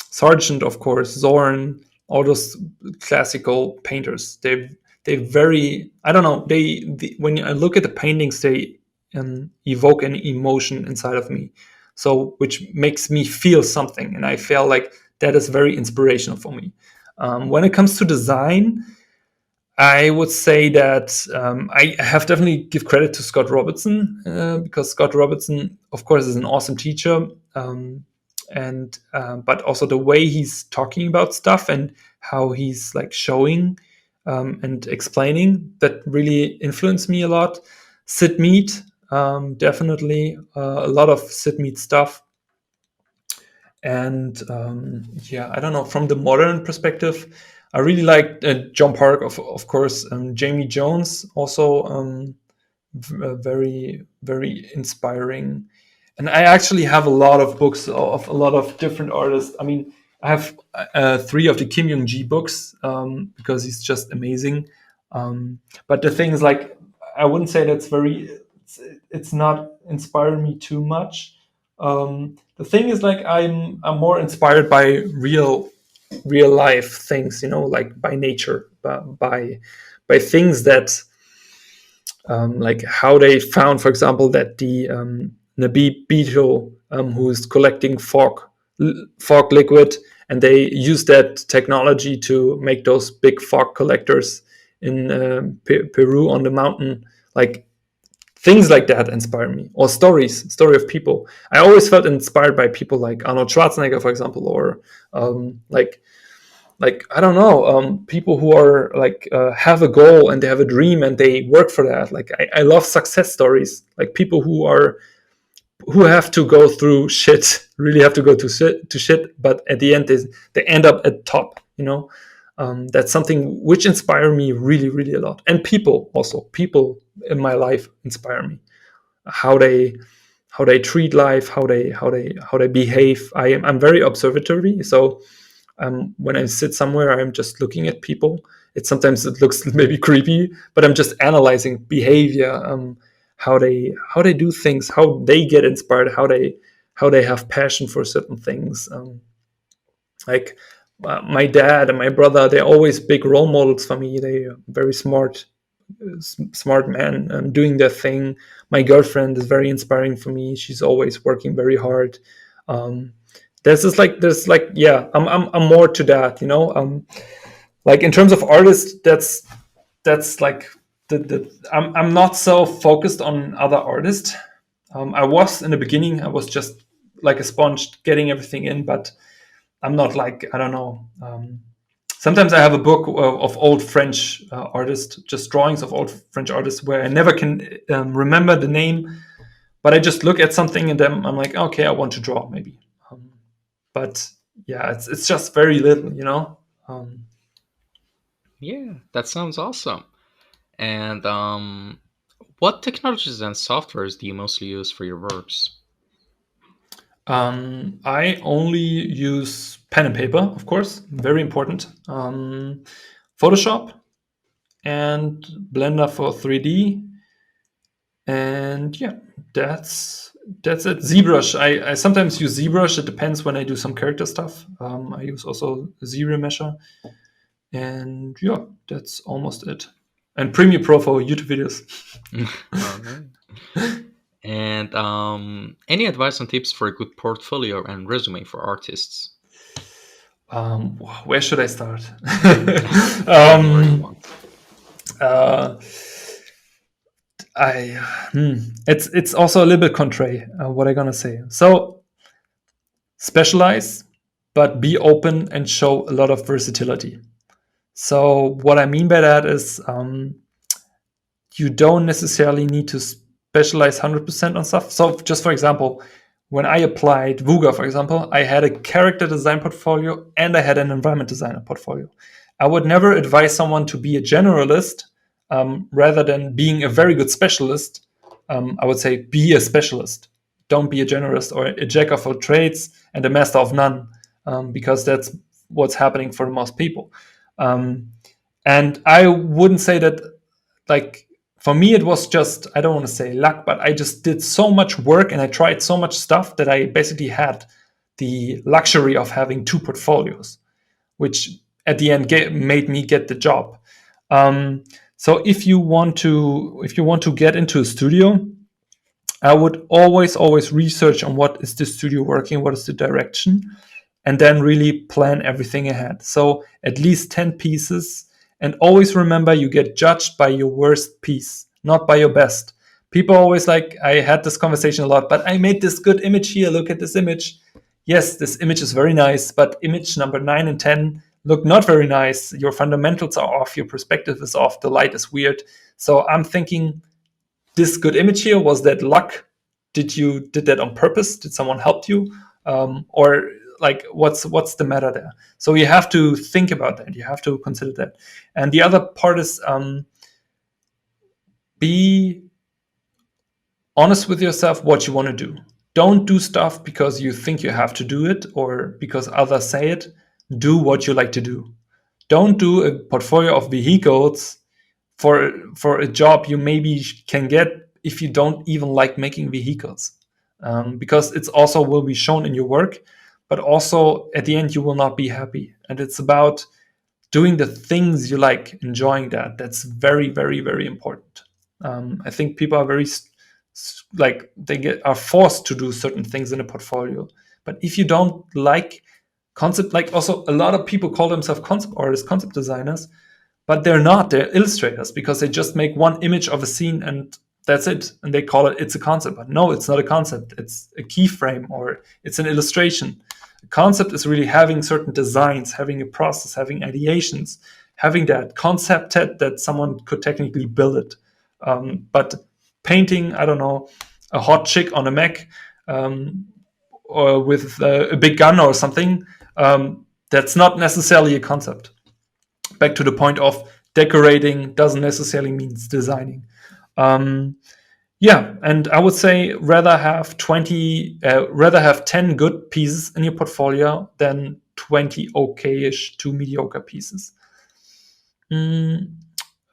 Sargent, of course, Zorn, all those classical painters. They very, I don't know, they when I look at the paintings, they evoke an emotion inside of me, so which makes me feel something, and I feel like that is very inspirational for me. When it comes to design, I would say that I have definitely give credit to Scott Robertson, because Scott Robertson, of course, is an awesome teacher, and but also the way he's talking about stuff and how he's like showing and explaining, that really influenced me a lot. Sid Mead, definitely a lot of Sid Mead stuff. And yeah, I don't know, from the modern perspective, I really like John Park, of course, Jamie Jones, also very, very inspiring. And I actually have a lot of books of a lot of different artists. I mean, I have 3 of the Kim Young-ji books, because he's just amazing. But the thing is, like, I wouldn't say that's it's not inspiring me too much. The thing is, like, I'm more inspired by real life things, like by nature, by things that like how they found, for example, that the Nabi beetle, who's collecting fog liquid, and they use that technology to make those big fog collectors in Peru on the mountain. Like, things like that inspire me, or story of people. I always felt inspired by people like Arnold Schwarzenegger, for example, or like I don't know, people who are like have a goal and they have a dream and they work for that. Like, I love success stories, like people who have to go through shit, really have to go to shit, but at the end they end up at top. That's something which inspire me really, really a lot. And people in my life inspire me. How they treat life, how they behave. I'm very observatory, so when I sit somewhere, I'm just looking at people. Sometimes it looks maybe creepy, but I'm just analyzing behavior, how they do things, how they get inspired, how they have passion for certain things. Like my dad and my brother, they're always big role models for me. They are very smart men, doing their thing. My girlfriend is very inspiring for me. She's always working very hard. Yeah, I'm more to that, like in terms of artists, that's like I'm not so focused on other artists. I was in the beginning. I was just like a sponge, getting everything in, but I'm not like, I don't know. Sometimes I have a book of old French artists, just drawings of old French artists, where I never can remember the name, but I just look at something and then I'm like, okay, I want to draw maybe. But yeah, it's just very little, you know. Yeah, that sounds awesome. And what technologies and softwares do you mostly use for your works? I only use pen and paper, of course, very important. Photoshop and Blender for 3D, and yeah, that's it. ZBrush. I sometimes use ZBrush. It depends when I do some character stuff. I use also ZRemesher, and yeah, that's almost it. And Premiere Pro for YouTube videos. All right. And any advice on tips for a good portfolio and resume for artists? Where should I start? Anywhere you want. It's also a little bit contrary what I'm gonna say. So specialize, but be open and show a lot of versatility. So what I mean by that is you don't necessarily need to specialize 100% on stuff. So just for example, when I applied Vuga, for example, I had a character design portfolio and I had an environment designer portfolio. I would never advise someone to be a generalist rather than being a very good specialist. I would say be a specialist. Don't be a generalist or a jack of all trades and a master of none, because that's what's happening for most people. And I wouldn't say that, like, for me, it was just, I don't want to say luck, but I just did so much work and I tried so much stuff that I basically had the luxury of having two portfolios, which at the end made me get the job. So if you want to get into a studio, I would always research on what is the studio working, what is the direction, and then really plan everything ahead. So at least 10 pieces. And always remember, you get judged by your worst piece, not by your best. People always like, I had this conversation a lot, but I made this good image here. Look at this image. Yes, this image is very nice, but image number 9 and 10 look not very nice. Your fundamentals are off. Your perspective is off. The light is weird. So I'm thinking, this good image here, was that luck? Did that on purpose? Did someone help you? Or like, what's the matter there? So you have to think about that. You have to consider that. And the other part is be honest with yourself what you want to do. Don't do stuff because you think you have to do it or because others say it. Do what you like to do. Don't do a portfolio of vehicles for a job you maybe can get if you don't even like making vehicles, because it's also will be shown in your work, but also at the end you will not be happy. And it's about doing the things you like, enjoying that. That's very, very, very important. I think people are very are forced to do certain things in a portfolio. But if you don't like concept, like also a lot of people call themselves concept artists, concept designers, but they're not. They're illustrators because they just make one image of a scene and that's it. And they call it's a concept. But no, it's not a concept. It's a keyframe or it's an illustration. A concept is really having certain designs, having a process, having ideations, having that concept that someone could technically build it. But painting, I don't know, a hot chick on a Mac or with a big gun or something, that's not necessarily a concept. Back to the point of decorating doesn't necessarily mean designing. Yeah, and I would say rather have 10 good pieces in your portfolio than 20 okay-ish to mediocre pieces. Yeah,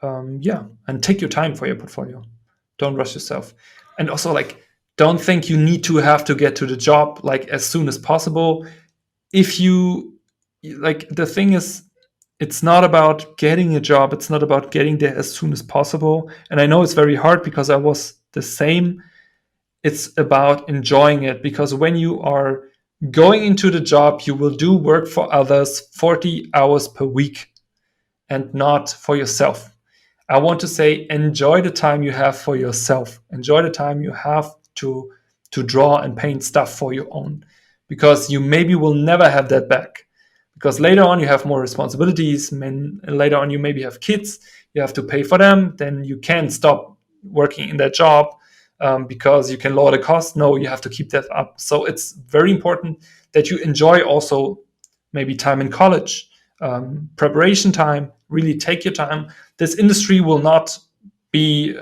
and take your time for your portfolio. Don't rush yourself. And also, like, don't think you need to have to get to the job like as soon as possible. If you like, the thing is, it's not about getting a job. It's not about getting there as soon as possible. And I know it's very hard because I was the same. It's about enjoying it, because when you are going into the job, you will do work for others 40 hours per week and not for yourself. I want to say enjoy the time you have for yourself. Enjoy the time you have to draw and paint stuff for your own, because you maybe will never have that back. Because later on you have more responsibilities. Later on you maybe have kids. You have to pay for them. Then you can't stop working in that job because you can lower the cost. No, you have to keep that up. So it's very important that you enjoy also maybe time in college, preparation time. Really take your time. This industry will not be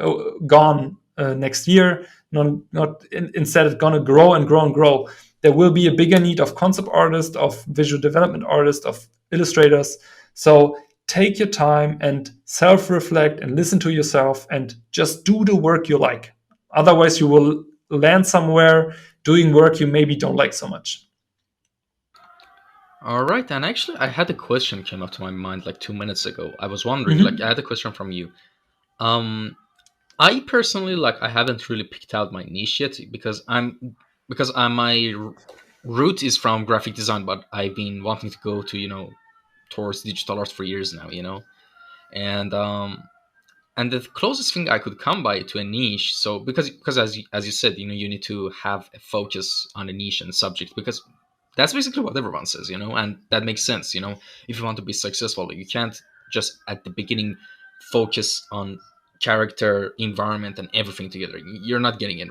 gone next year. Instead, it's gonna grow and grow and grow. There will be a bigger need of concept artists, of visual development artists, of illustrators. So take your time and self-reflect and listen to yourself and just do the work you like. Otherwise, you will land somewhere doing work you maybe don't like so much. All right, and actually, I had a question came up to my mind like 2 minutes ago. I was wondering, like, I had a question from you. I personally, like, I haven't really picked out my niche yet because my root is from graphic design, but I've been wanting to go to towards digital art for years now, and the closest thing I could come by to a niche. So because as you said, you need to have a focus on a niche and subject, because that's basically what everyone says, and that makes sense. If you want to be successful, you can't just at the beginning focus on character, environment, and everything together. You're not getting it,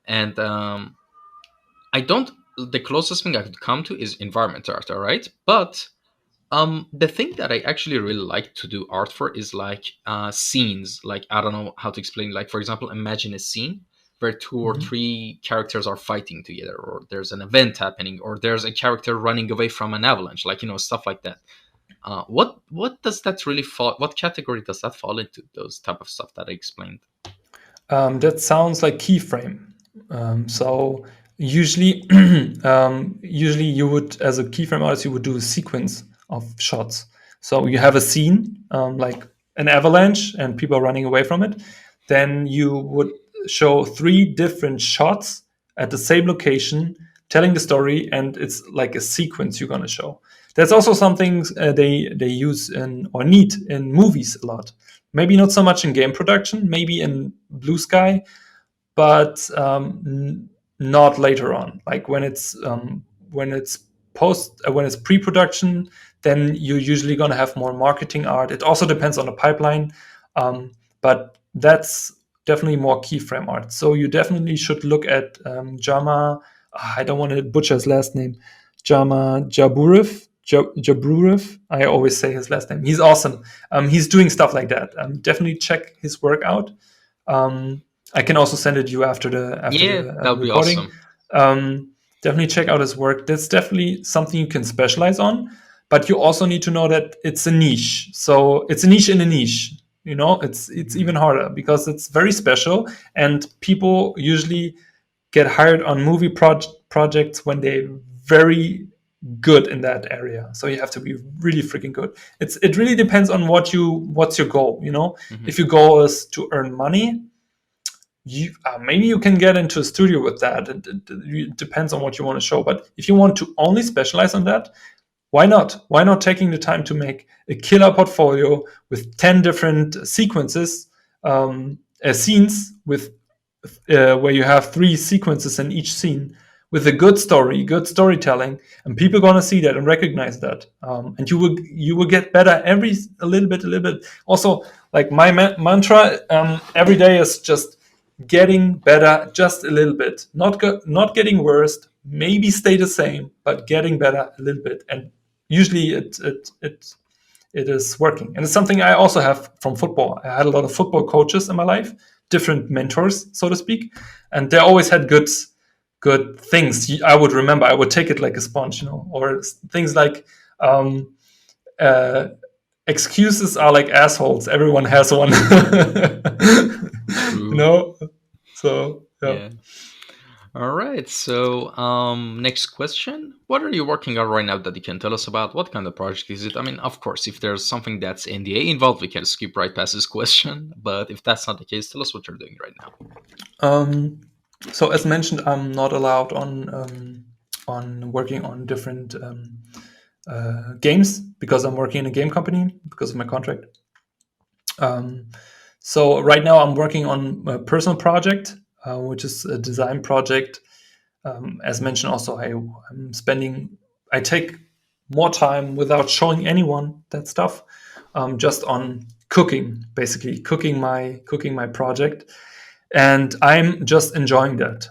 and I don't the closest thing I could come to is environment art, all right? But the thing that I actually really like to do art for is like scenes. Like, I don't know how to explain. Like, for example, imagine a scene where two or three characters are fighting together, or there's an event happening, or there's a character running away from an avalanche, like stuff like that. What does that really fall? What category does that fall into? Those type of stuff that I explained. That sounds like keyframe. So usually, usually you would, as a keyframe artist, you would do a sequence of shots. So you have a scene, like an avalanche, and people are running away from it. Then you would show 3 different shots at the same location, telling the story, and it's like a sequence you're gonna show. That's also something they use or need in movies a lot. Maybe not so much in game production, maybe in blue sky, but not later on. Like when it's pre-production, then you're usually going to have more marketing art. It also depends on the pipeline, but that's definitely more keyframe art. So you definitely should look at Jama. I don't want to butcher his last name. Jama Jabrurev. I always say his last name. He's awesome. He's doing stuff like that. Definitely check his work out. I can also send it to you after the That would be recording. awesome. Definitely check out his work. That's definitely something you can specialize on, but you also need to know that it's a niche. So it's a niche in a niche. It's even harder because it's very special, and people usually get hired on movie projects when they're very good in that area. So you have to be really freaking good. It really depends on what's your goal. If your goal is to earn money, maybe you can get into a studio with that. It depends on what you want to show. But if you want to only specialize on that, why not? Why not taking the time to make a killer portfolio with 10 different sequences, scenes with where you have 3 sequences in each scene with a good story, good storytelling, and people are gonna see that and recognize that, and you will get better a little bit. Also, like my mantra every day is just getting better just a little bit, not getting worse, maybe stay the same, but getting better a little bit, and usually it is working. And it's something I also have from football. I had a lot of football coaches in my life, different mentors, so to speak, and they always had good things. I would remember. I would take it like a sponge, or things like excuses are like assholes. Everyone has one. So yeah. All right. So, next question. What are you working on right now that you can tell us about? What kind of project is it? I mean, of course, if there's something that's NDA involved, we can skip right past this question. But if that's not the case, tell us what you're doing right now. So, as mentioned, I'm not allowed on working on different games because I'm working in a game company because of my contract. So right now I'm working on a personal project, which is a design project. As mentioned, also I take more time without showing anyone that stuff, just on cooking, basically cooking my project, and I'm just enjoying that.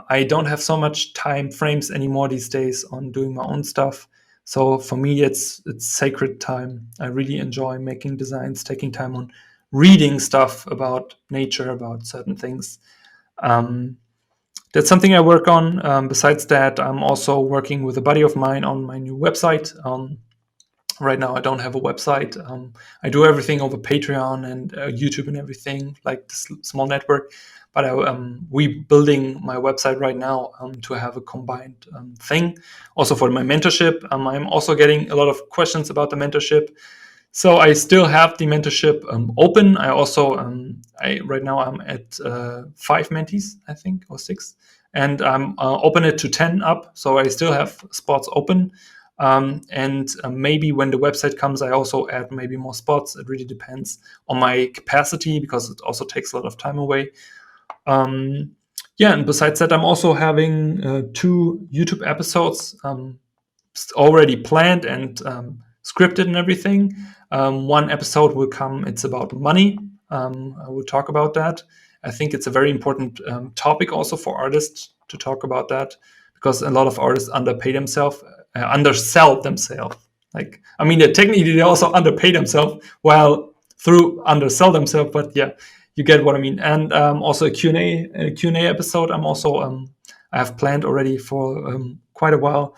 I don't have so much time frames anymore these days on doing my own stuff. So for me, it's sacred time. I really enjoy making designs, taking time on reading stuff about nature, about certain things. Um, that's something I work on. Besides that, I'm also working with a buddy of mine on my new website. Right now, I don't have a website. I do everything over Patreon and YouTube and everything, like this small network. But we building my website right now to have a combined thing. Also for my mentorship, I'm also getting a lot of questions about the mentorship. So I still have the mentorship open. I also, right now I'm at 5 mentees, I think, or 6, and I'm open it to 10 up. So I still have spots open. And maybe when the website comes, I also add maybe more spots. It really depends on my capacity because it also takes a lot of time away. Yeah, and besides that, I'm also having 2 YouTube episodes already planned and scripted and everything. One episode will come, it's about money. I will talk about that. I think it's a very important topic also for artists to talk about that, because a lot of artists undersell themselves. Like, I mean, technically they also underpay themselves while through undersell themselves, but yeah, you get what I mean. And also a Q&A episode. I have planned already for quite a while.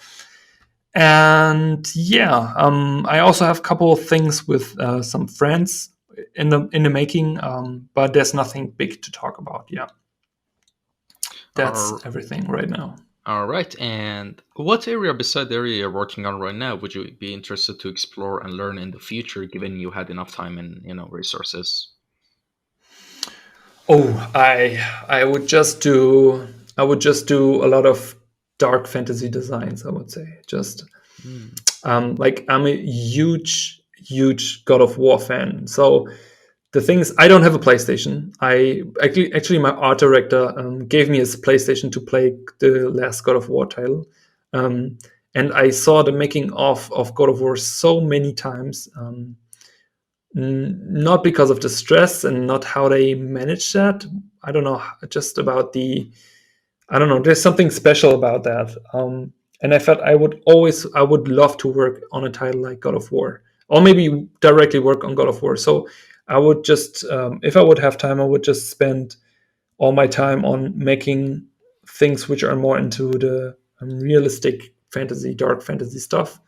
And yeah, I also have a couple of things with some friends in the making, but there's nothing big to talk about. Yeah, that's All, everything right now. all right. And what area beside the area you're working on right now would you be interested to explore and learn in the future, given you had enough time and resources? Oh, I would just do a lot of dark fantasy designs. I would say just Hmm. like I'm a huge God of War fan. So the thing is, I don't have a PlayStation. I actually my art director gave me his PlayStation to play the last God of War title, um, and I saw the making of God of War so many times. Not because of the stress and not how they manage that. I don't know, just about the. I don't know. There's something special about that. And I felt I would love to work on a title like God of War, or maybe directly work on God of War. So I would just, if I would have time, I would just spend all my time on making things which are more into the realistic fantasy, dark fantasy stuff,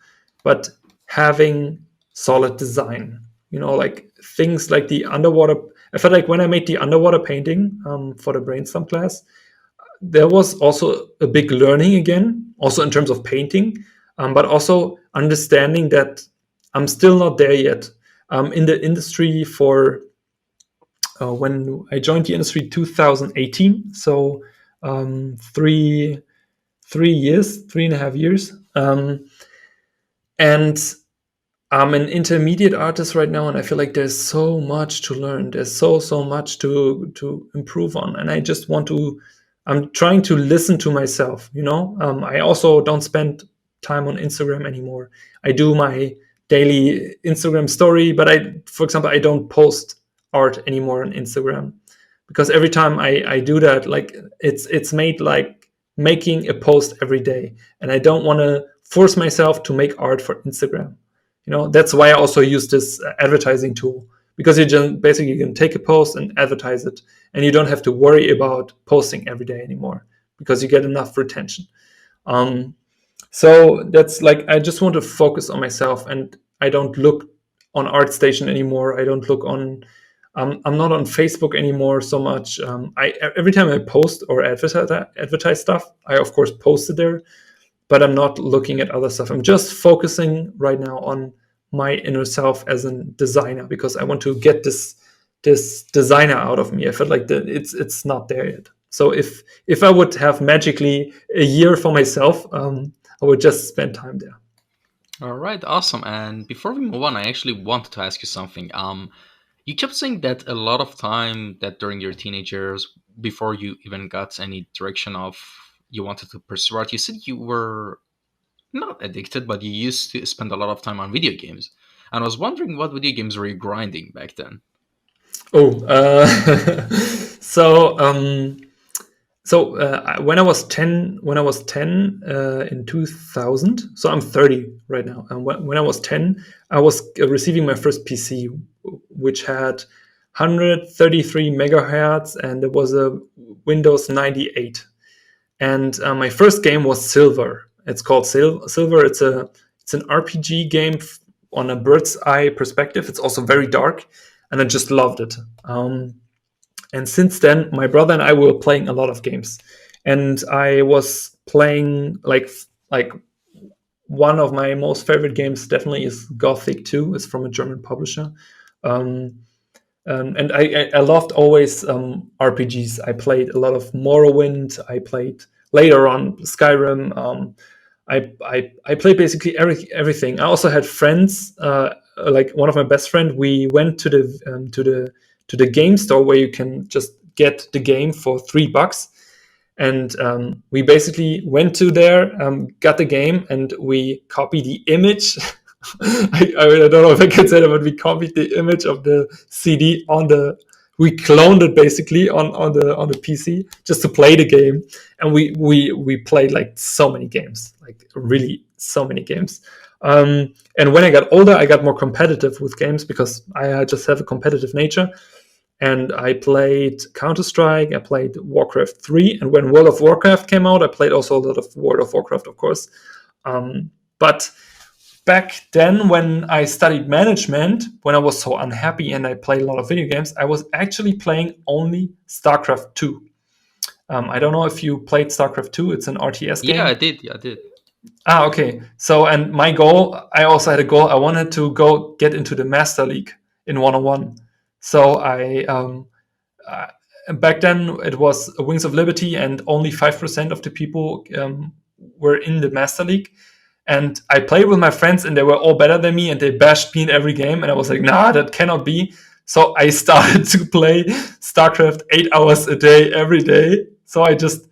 but having solid design. Like things like the underwater. I felt like when I made the underwater painting for the brainstorm class, there was also a big learning again, also in terms of painting, but also understanding that I'm still not there yet. In the industry for when I joined the industry 2018, so three years, 3.5 years, and I'm an intermediate artist right now, and I feel like there's so much to learn. There's so much to improve on, and I just want to. I'm trying to listen to myself. I also don't spend time on Instagram anymore. I do my daily Instagram story, but for example, I don't post art anymore on Instagram because every time I do that, like it's made like making a post every day, and I don't want to force myself to make art for Instagram. That's why I also use this advertising tool, because you just basically can take a post and advertise it, and you don't have to worry about posting every day anymore because you get enough retention. um, so that's like, I just want to focus on myself, and I don't look on ArtStation anymore. I don't look on I'm not on Facebook anymore so much. I Every time I post or advertise stuff, I of course post it there, but I'm not looking at other stuff. I'm just focusing right now on my inner self as a designer, because I want to get this designer out of me. I felt like it's not there yet. So if I would have magically a year for myself, I would just spend time there. All right, awesome. And before we move on, I actually wanted to ask you something. You kept saying that a lot of time that during your teenage years, before you even got any direction of you wanted to pursue art, you said you were not addicted, but you used to spend a lot of time on video games. And I was wondering what video games were you grinding back then? Oh, so when I was 10, in 2000, so I'm 30 right now. And when I was 10, I was receiving my first PC, which had 133 megahertz, and it was a Windows 98. And my first game was Silver. It's called Silver. It's an RPG game on a bird's eye perspective. It's also very dark, and I just loved it. And since then, my brother and I were playing a lot of games, and I was playing like one of my most favorite games definitely is Gothic 2. It's from a German publisher. Um, and I loved always RPGs. I played a lot of Morrowind. I played later on Skyrim. I played basically everything. I also had friends. Like one of my best friend, we went to the game store where you can just get the game for $3, and we basically went to there, got the game, and we copied the image. I don't know if I can say that, but we copied the image of the CD we cloned it basically on the PC just to play the game, and we played like so many games, like really so many games. And when I got older, I got more competitive with games because I just have a competitive nature. And I played Counter-Strike, I played Warcraft 3, and when World of Warcraft came out, I played also a lot of World of Warcraft, of course. But back then, when I studied management, when I was so unhappy and I played a lot of video games, I was actually playing only StarCraft 2. I don't know if you played StarCraft 2. It's an RTS game. Yeah, I did. Yeah, I did. Ah, okay. So, and my goal, I also had a goal. I wanted to go get into the Master League in 101. So back then it was Wings of Liberty, and only 5% of the people were in the Master League. And I played with my friends, and they were all better than me, and they bashed me in every game. And I was like, nah, that cannot be. So I started to play StarCraft 8 hours a day, every day. So I just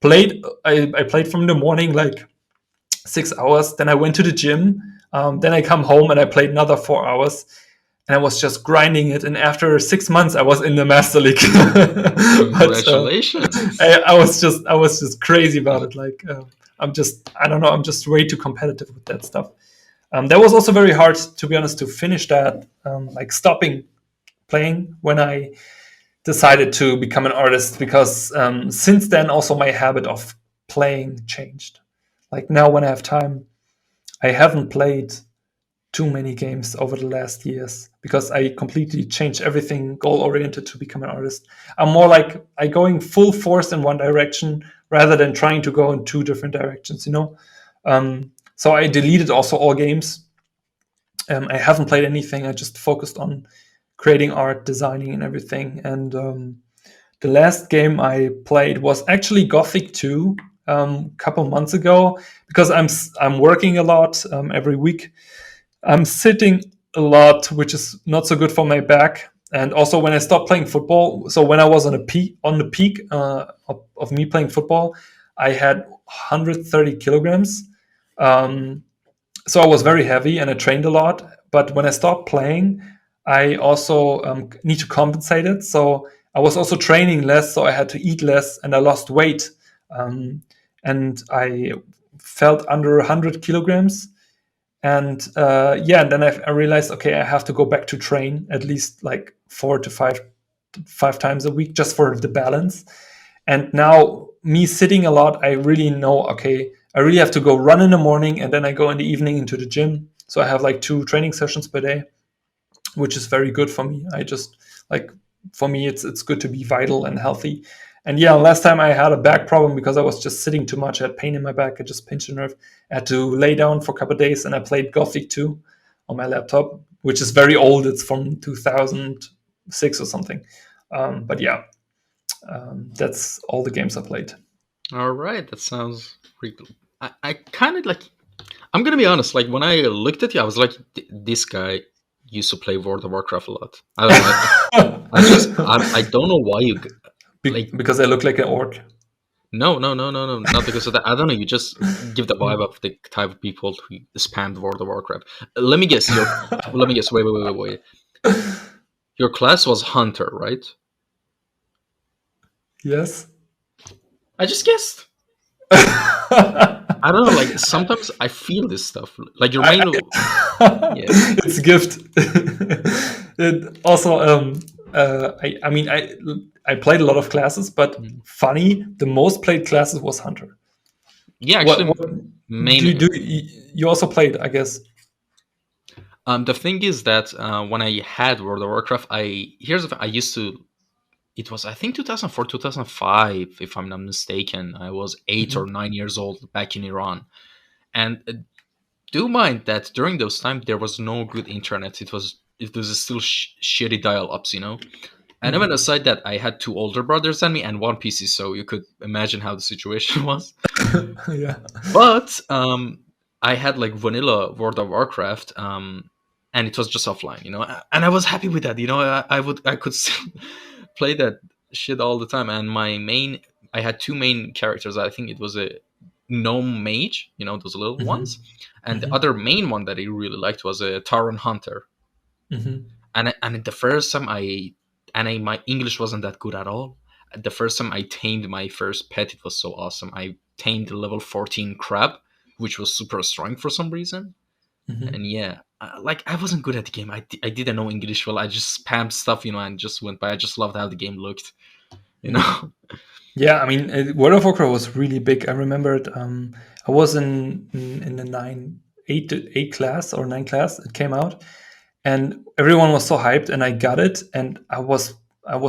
played. I played from the morning, like 6 hours. Then I went to the gym. Then I come home and I played another 4 hours. And I was just grinding it. And after 6 months, I was in the Master League. Congratulations! But, I was just crazy about it. Like I don't know. I'm just way too competitive with that stuff. That was also very hard, to be honest, to finish that. Like stopping playing when I decided to become an artist, because since then also my habit of playing changed. Like now when I have time, I haven't played too many games over the last years because I completely changed everything goal oriented to become an artist. I'm more like I going full force in one direction rather than trying to go in two different directions, you know? So I deleted also all games. I haven't played anything. I just focused on creating art, designing, and everything. And the last game I played was actually Gothic 2 a couple months ago, because I'm working a lot every week. I'm sitting a lot, which is not so good for my back. And also when I stopped playing football, so when I was on the peak of me playing football, I had 130 kilograms. So I was very heavy and I trained a lot. But when I stopped playing, I also need to compensate it. So I was also training less, so I had to eat less, and I lost weight. And I felt under 100 kilograms. And and then I realized, okay, I have to go back to train at least like 4 to 5 times a week just for the balance. And now me sitting a lot, I really know, okay, I really have to go run in the morning, and then I go in the evening into the gym. So I have like 2 training sessions per day, which is very good for me. I just like, for me, it's good to be vital and healthy. And yeah, last time I had a back problem because I was just sitting too much. I had pain in my back. I just pinched a nerve. I had to lay down for a couple of days, and I played Gothic 2 on my laptop, which is very old. It's from 2006 or something. But yeah, that's all the games I played. All right, that sounds pretty cool. I kind of like. I'm gonna be honest. Like when I looked at you, I was like, this guy used to play World of Warcraft a lot. I don't know. I don't know why you like. Because I look like an orc. No, not because of that. I don't know. You just give the vibe of the type of people who spammed World of Warcraft. Let me guess. Let me guess. Wait. Your class was Hunter, right? Yes. I just guessed. I don't know. Like sometimes I feel this stuff. Like your main. Yeah. It's a gift. It also, I played a lot of classes, but funny, the most played classes was Hunter. Yeah, actually, you also played, I guess. The thing is that when I had World of Warcraft, I used to. It was, I think, 2004, 2005, if I'm not mistaken. I was 8 or 9 years old back in Iran. And do mind that during those times, there was no good internet. It was still shitty dial-ups, you know? And even aside that, I had 2 older brothers than me and 1 PC, so you could imagine how the situation was. Yeah. But I had like vanilla World of Warcraft, and it was just offline, you know? And I was happy with that, you know? I could still play that shit all the time. And I had 2 main characters. I think it was a gnome mage, you know, those little ones, and the other main one that I really liked was a Tauren hunter. And the first time my English wasn't that good at all. The first time I tamed my first pet, it was so awesome. I tamed the level 14 crab, which was super strong for some reason. And yeah, like I wasn't good at the game. I didn't know English well. I just spammed stuff, you know, and just went by. I just loved how the game looked, you know. Yeah, I mean, World of Warcraft was really big. I remembered I was in the 8 class or 9 class. It came out, and everyone was so hyped, and I got it, and I was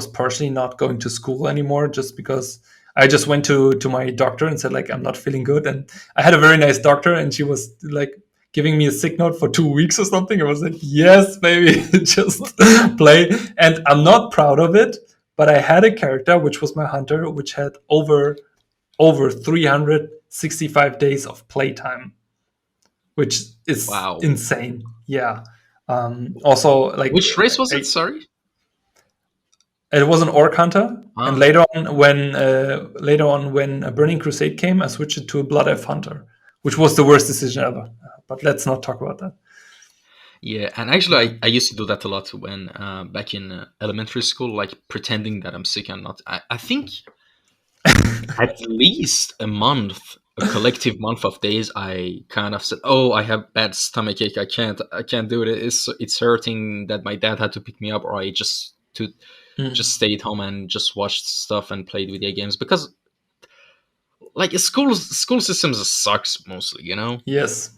partially not going to school anymore just because I just went to my doctor and said, like, I'm not feeling good. And I had a very nice doctor, and she was like giving me a sick note for 2 weeks or something. I was like, yes, baby, just play. And I'm not proud of it, but I had a character, which was my hunter, which had over 365 days of playtime, which is insane. Yeah. Also, like, which race was it? Sorry. It was an orc hunter, and later on, when a Burning Crusade came, I switched it to a Blood Elf hunter, which was the worst decision ever. But let's not talk about that. Yeah, and actually, I used to do that a lot when back in elementary school, like pretending that I'm sick and not. I think at least a collective month of days, I kind of said, "Oh, I have bad stomachache. I can't do it. It's hurting that my dad had to pick me up, or I just stayed home and just watched stuff and played video games because, like, school systems sucks mostly, you know." Yes.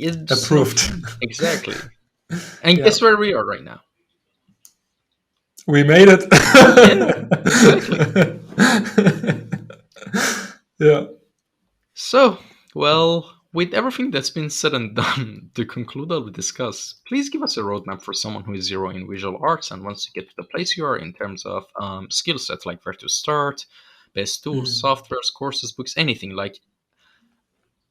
It's approved. Exactly. And guess where we are right now? We made it. Yeah, exactly. Yeah. So, well, with everything that's been said and done, to conclude all we discussed, please give us a roadmap for someone who is zero in visual arts and wants to get to the place you are in terms of skill sets, like where to start, best tools, softwares, courses, books, anything. Like,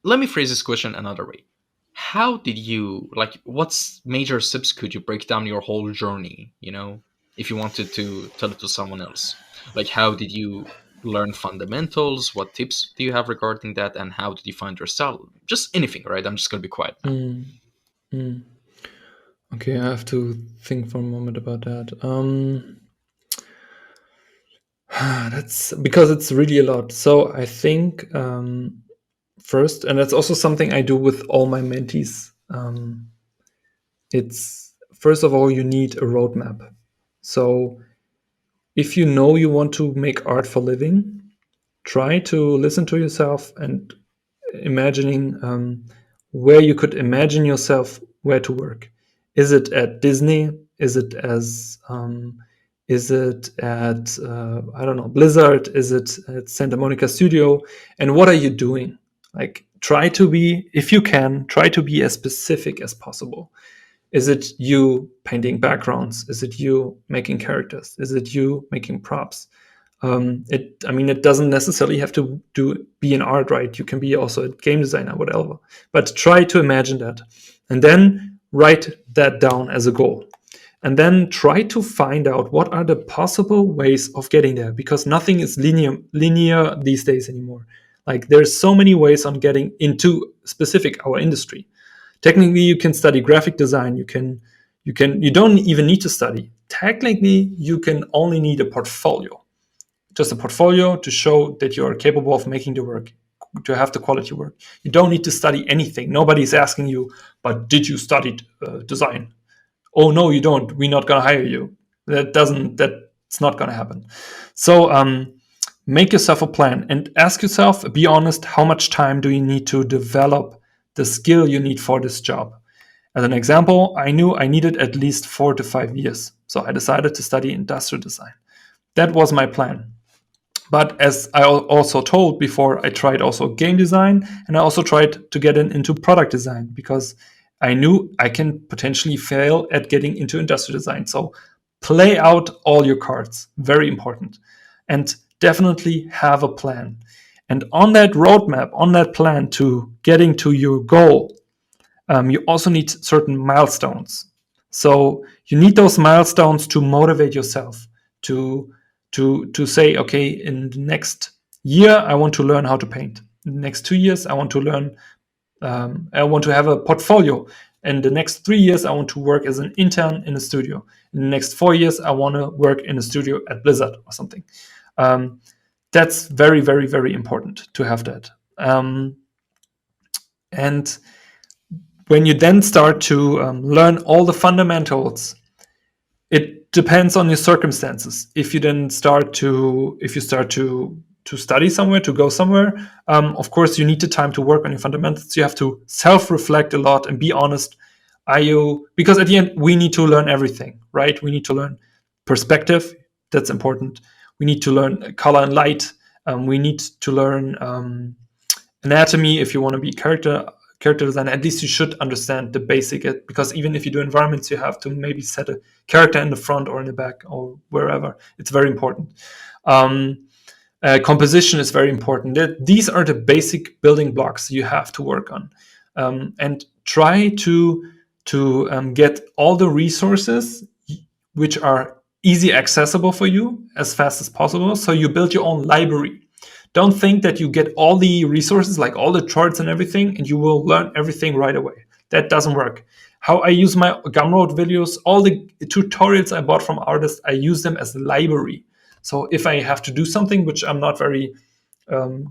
let me phrase this question another way. How did you, like, what major steps could you break down your whole journey, you know, if you wanted to tell it to someone else? Like, how did you learn fundamentals? What tips do you have regarding that? And how did you find your style? Just anything, right? I'm just going to be quiet now. Okay, I have to think for a moment about that. That's because it's really a lot. So I think first, and that's also something I do with all my mentees. It's first of all, you need a roadmap. So if you know you want to make art for living, try to listen to yourself and imagining where you could imagine yourself where to work. Is it at Disney? Is it at I don't know, Blizzard? Is it at Santa Monica Studio? And what are you doing? Like, try to be, if you can, try to be as specific as possible. Is it you painting backgrounds? Is it you making characters? Is it you making props? It doesn't necessarily have to be in art, right? You can be also a game designer, whatever. But try to imagine that. And then write that down as a goal. And then try to find out what are the possible ways of getting there, because nothing is linear these days anymore. Like there's so many ways on getting into specific our industry. Technically, you can study graphic design. You don't even need to study. Technically, you can only need a portfolio, just a portfolio to show that you are capable of making the work, to have the quality work. You don't need to study anything. Nobody's asking you, but did you study design? Oh no, you don't. We're not gonna hire you. That's not gonna happen. So make yourself a plan and ask yourself, be honest, how much time do you need to develop the skill you need for this job? As an example, I knew I needed at least 4 to 5 years. So I decided to study industrial design. That was my plan. But as I also told before, I tried also game design, and I also tried to get into product design, because I knew I can potentially fail at getting into industrial design. So play out all your cards, very important. And definitely have a plan. And on that roadmap, on that plan to getting to your goal, you also need certain milestones. So you need those milestones to motivate yourself to say, okay, in the next year, I want to learn how to paint. In the next 2 years, I want to learn. I want to have a portfolio. In the next 3 years, I want to work as an intern in a studio. In the next 4 years, I want to work in a studio at Blizzard or something. That's very, very, very important to have that. And when you then start to learn all the fundamentals, it depends on your circumstances. If you start to study somewhere, to go somewhere, of course you need the time to work on your fundamentals. You have to self-reflect a lot and be honest. Because at the end we need to learn everything, right? We need to learn perspective. That's important. We need to learn color and light. We need to learn anatomy if you want to be character design. At least you should understand the basic, because even if you do environments, you have to maybe set a character in the front or in the back or wherever. It's very important. Composition is very important. These are the basic building blocks you have to work on, and try to get all the resources which are easy accessible for you as fast as possible. So you build your own library. Don't think that you get all the resources, like all the charts and everything, and you will learn everything right away. That doesn't work. How I use my Gumroad videos, all the tutorials I bought from artists, I use them as a library. So if I have to do something which I'm not very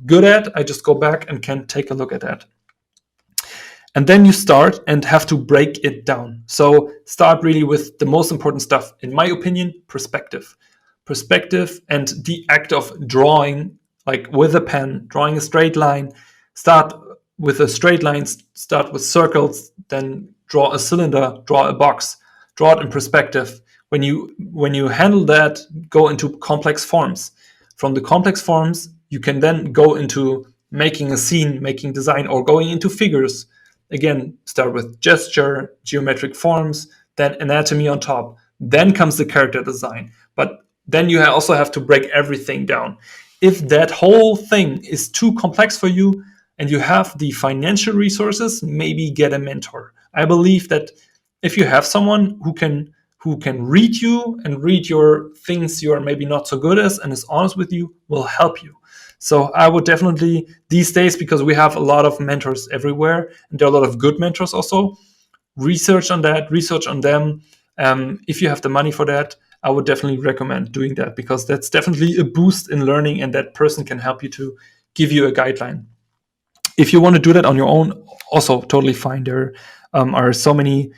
good at, I just go back and can take a look at that. And then you start and have to break it down. So start really with the most important stuff. In my opinion, perspective. Perspective and the act of drawing, like with a pen, drawing a straight line. Start with a straight line, start with circles, then draw a cylinder, draw a box, draw it in perspective. When you handle that, go into complex forms. From the complex forms, you can then go into making a scene, making design, or going into figures. Again, start with gesture, geometric forms, then anatomy on top. Then comes the character design. But then you also have to break everything down. If that whole thing is too complex for you and you have the financial resources, maybe get a mentor. I believe that if you have someone who can read you and read your things you are maybe not so good at and is honest with you, will help you. So I would definitely, these days, because we have a lot of mentors everywhere, and there are a lot of good mentors also, research on that, research on them. If you have the money for that, I would definitely recommend doing that, because that's definitely a boost in learning, and that person can help you to give you a guideline. If you want to do that on your own, also totally fine. There are so many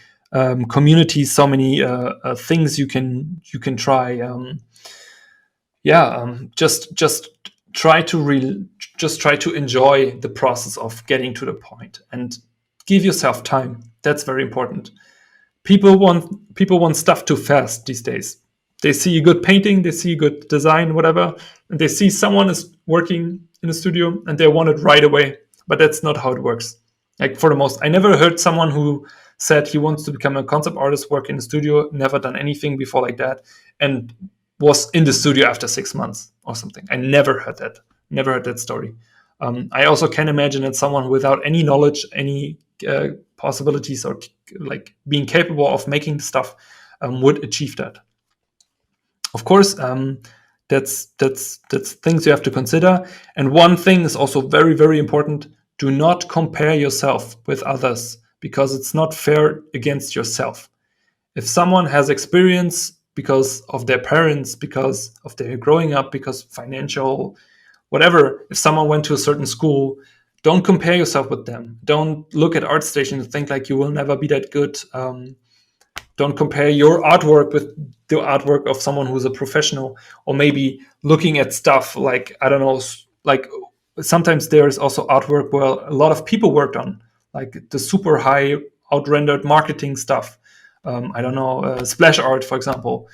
communities, so many things you can try. Just try to enjoy the process of getting to the point and give yourself time. That's very important. People want stuff too fast these days. They see a good painting, they see a good design, whatever, and they see someone is working in a studio and they want it right away. But that's not how it works. Like, for the most, I never heard someone who said he wants to become a concept artist, work in the studio, never done anything before like that, and was in the studio after 6 months or something. I never heard that story. I also can imagine that someone without any knowledge, any possibilities or like being capable of making stuff would achieve that. Of course, that's things you have to consider. And one thing is also very, very important: do not compare yourself with others, because it's not fair against yourself. If someone has experience because of their parents, because of their growing up, because financial, whatever, if someone went to a certain school, don't compare yourself with them. Don't look at ArtStation and think like you will never be that good. Don't compare your artwork with the artwork of someone who's a professional, or maybe looking at stuff like, I don't know, like sometimes there's also artwork where a lot of people worked on, like the super high out-rendered marketing stuff. I don't know, splash art, for example.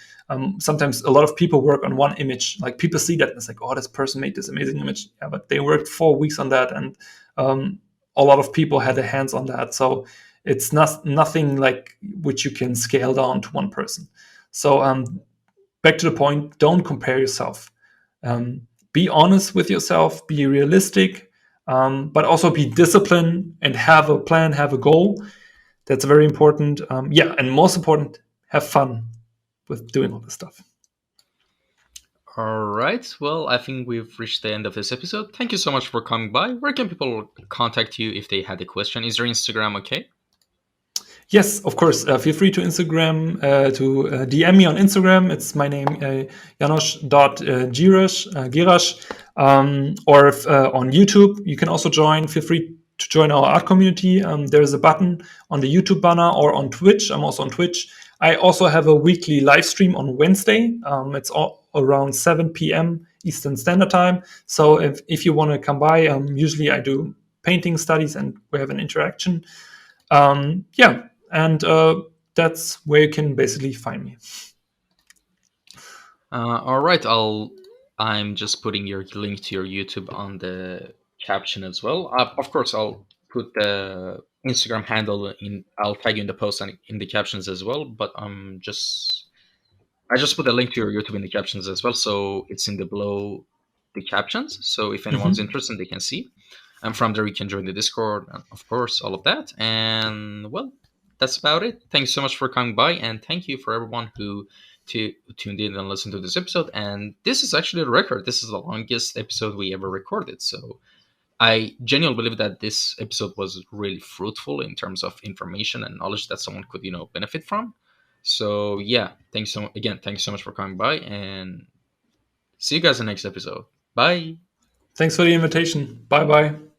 Sometimes a lot of people work on one image. Like people see that and it's like, oh, this person made this amazing image. Yeah, but they worked 4 weeks on that, and a lot of people had their hands on that. So it's nothing like which you can scale down to one person. So back to the point: don't compare yourself. Be honest with yourself. Be realistic, but also be disciplined and have a plan, have a goal. That's very important. And most important, have fun with doing all this stuff. All right. Well, I think we've reached the end of this episode. Thank you so much for coming by. Where can people contact you if they had a question? Is your Instagram okay? Yes, of course. Feel free to DM me on Instagram. It's my name, Janos.Gerasch. Or if, on YouTube, you can also join. Feel free to join our art community. There's a button on the YouTube banner, or on Twitch. I'm also on Twitch. I also have a weekly live stream on Wednesday. It's all around 7 p.m. Eastern Standard Time. So if you want to come by, usually I do painting studies and we have an interaction. And that's where you can basically find me. All right. I'm just putting your link to your YouTube on the caption as well. Of course, I'll put the Instagram handle in. I'll tag you in the post and in the captions as well. But I just put a link to your YouTube in the captions as well, so it's in the below the captions. So if anyone's interested, they can see. And from there, you can join the Discord, and of course, all of that. And well, that's about it. Thank you so much for coming by, and thank you for everyone who tuned in and listened to this episode. And this is actually a record. This is the longest episode we ever recorded. So I genuinely believe that this episode was really fruitful in terms of information and knowledge that someone could, benefit from. So yeah, thanks so much for coming by, and see you guys in the next episode. Bye. Thanks for the invitation. Bye bye.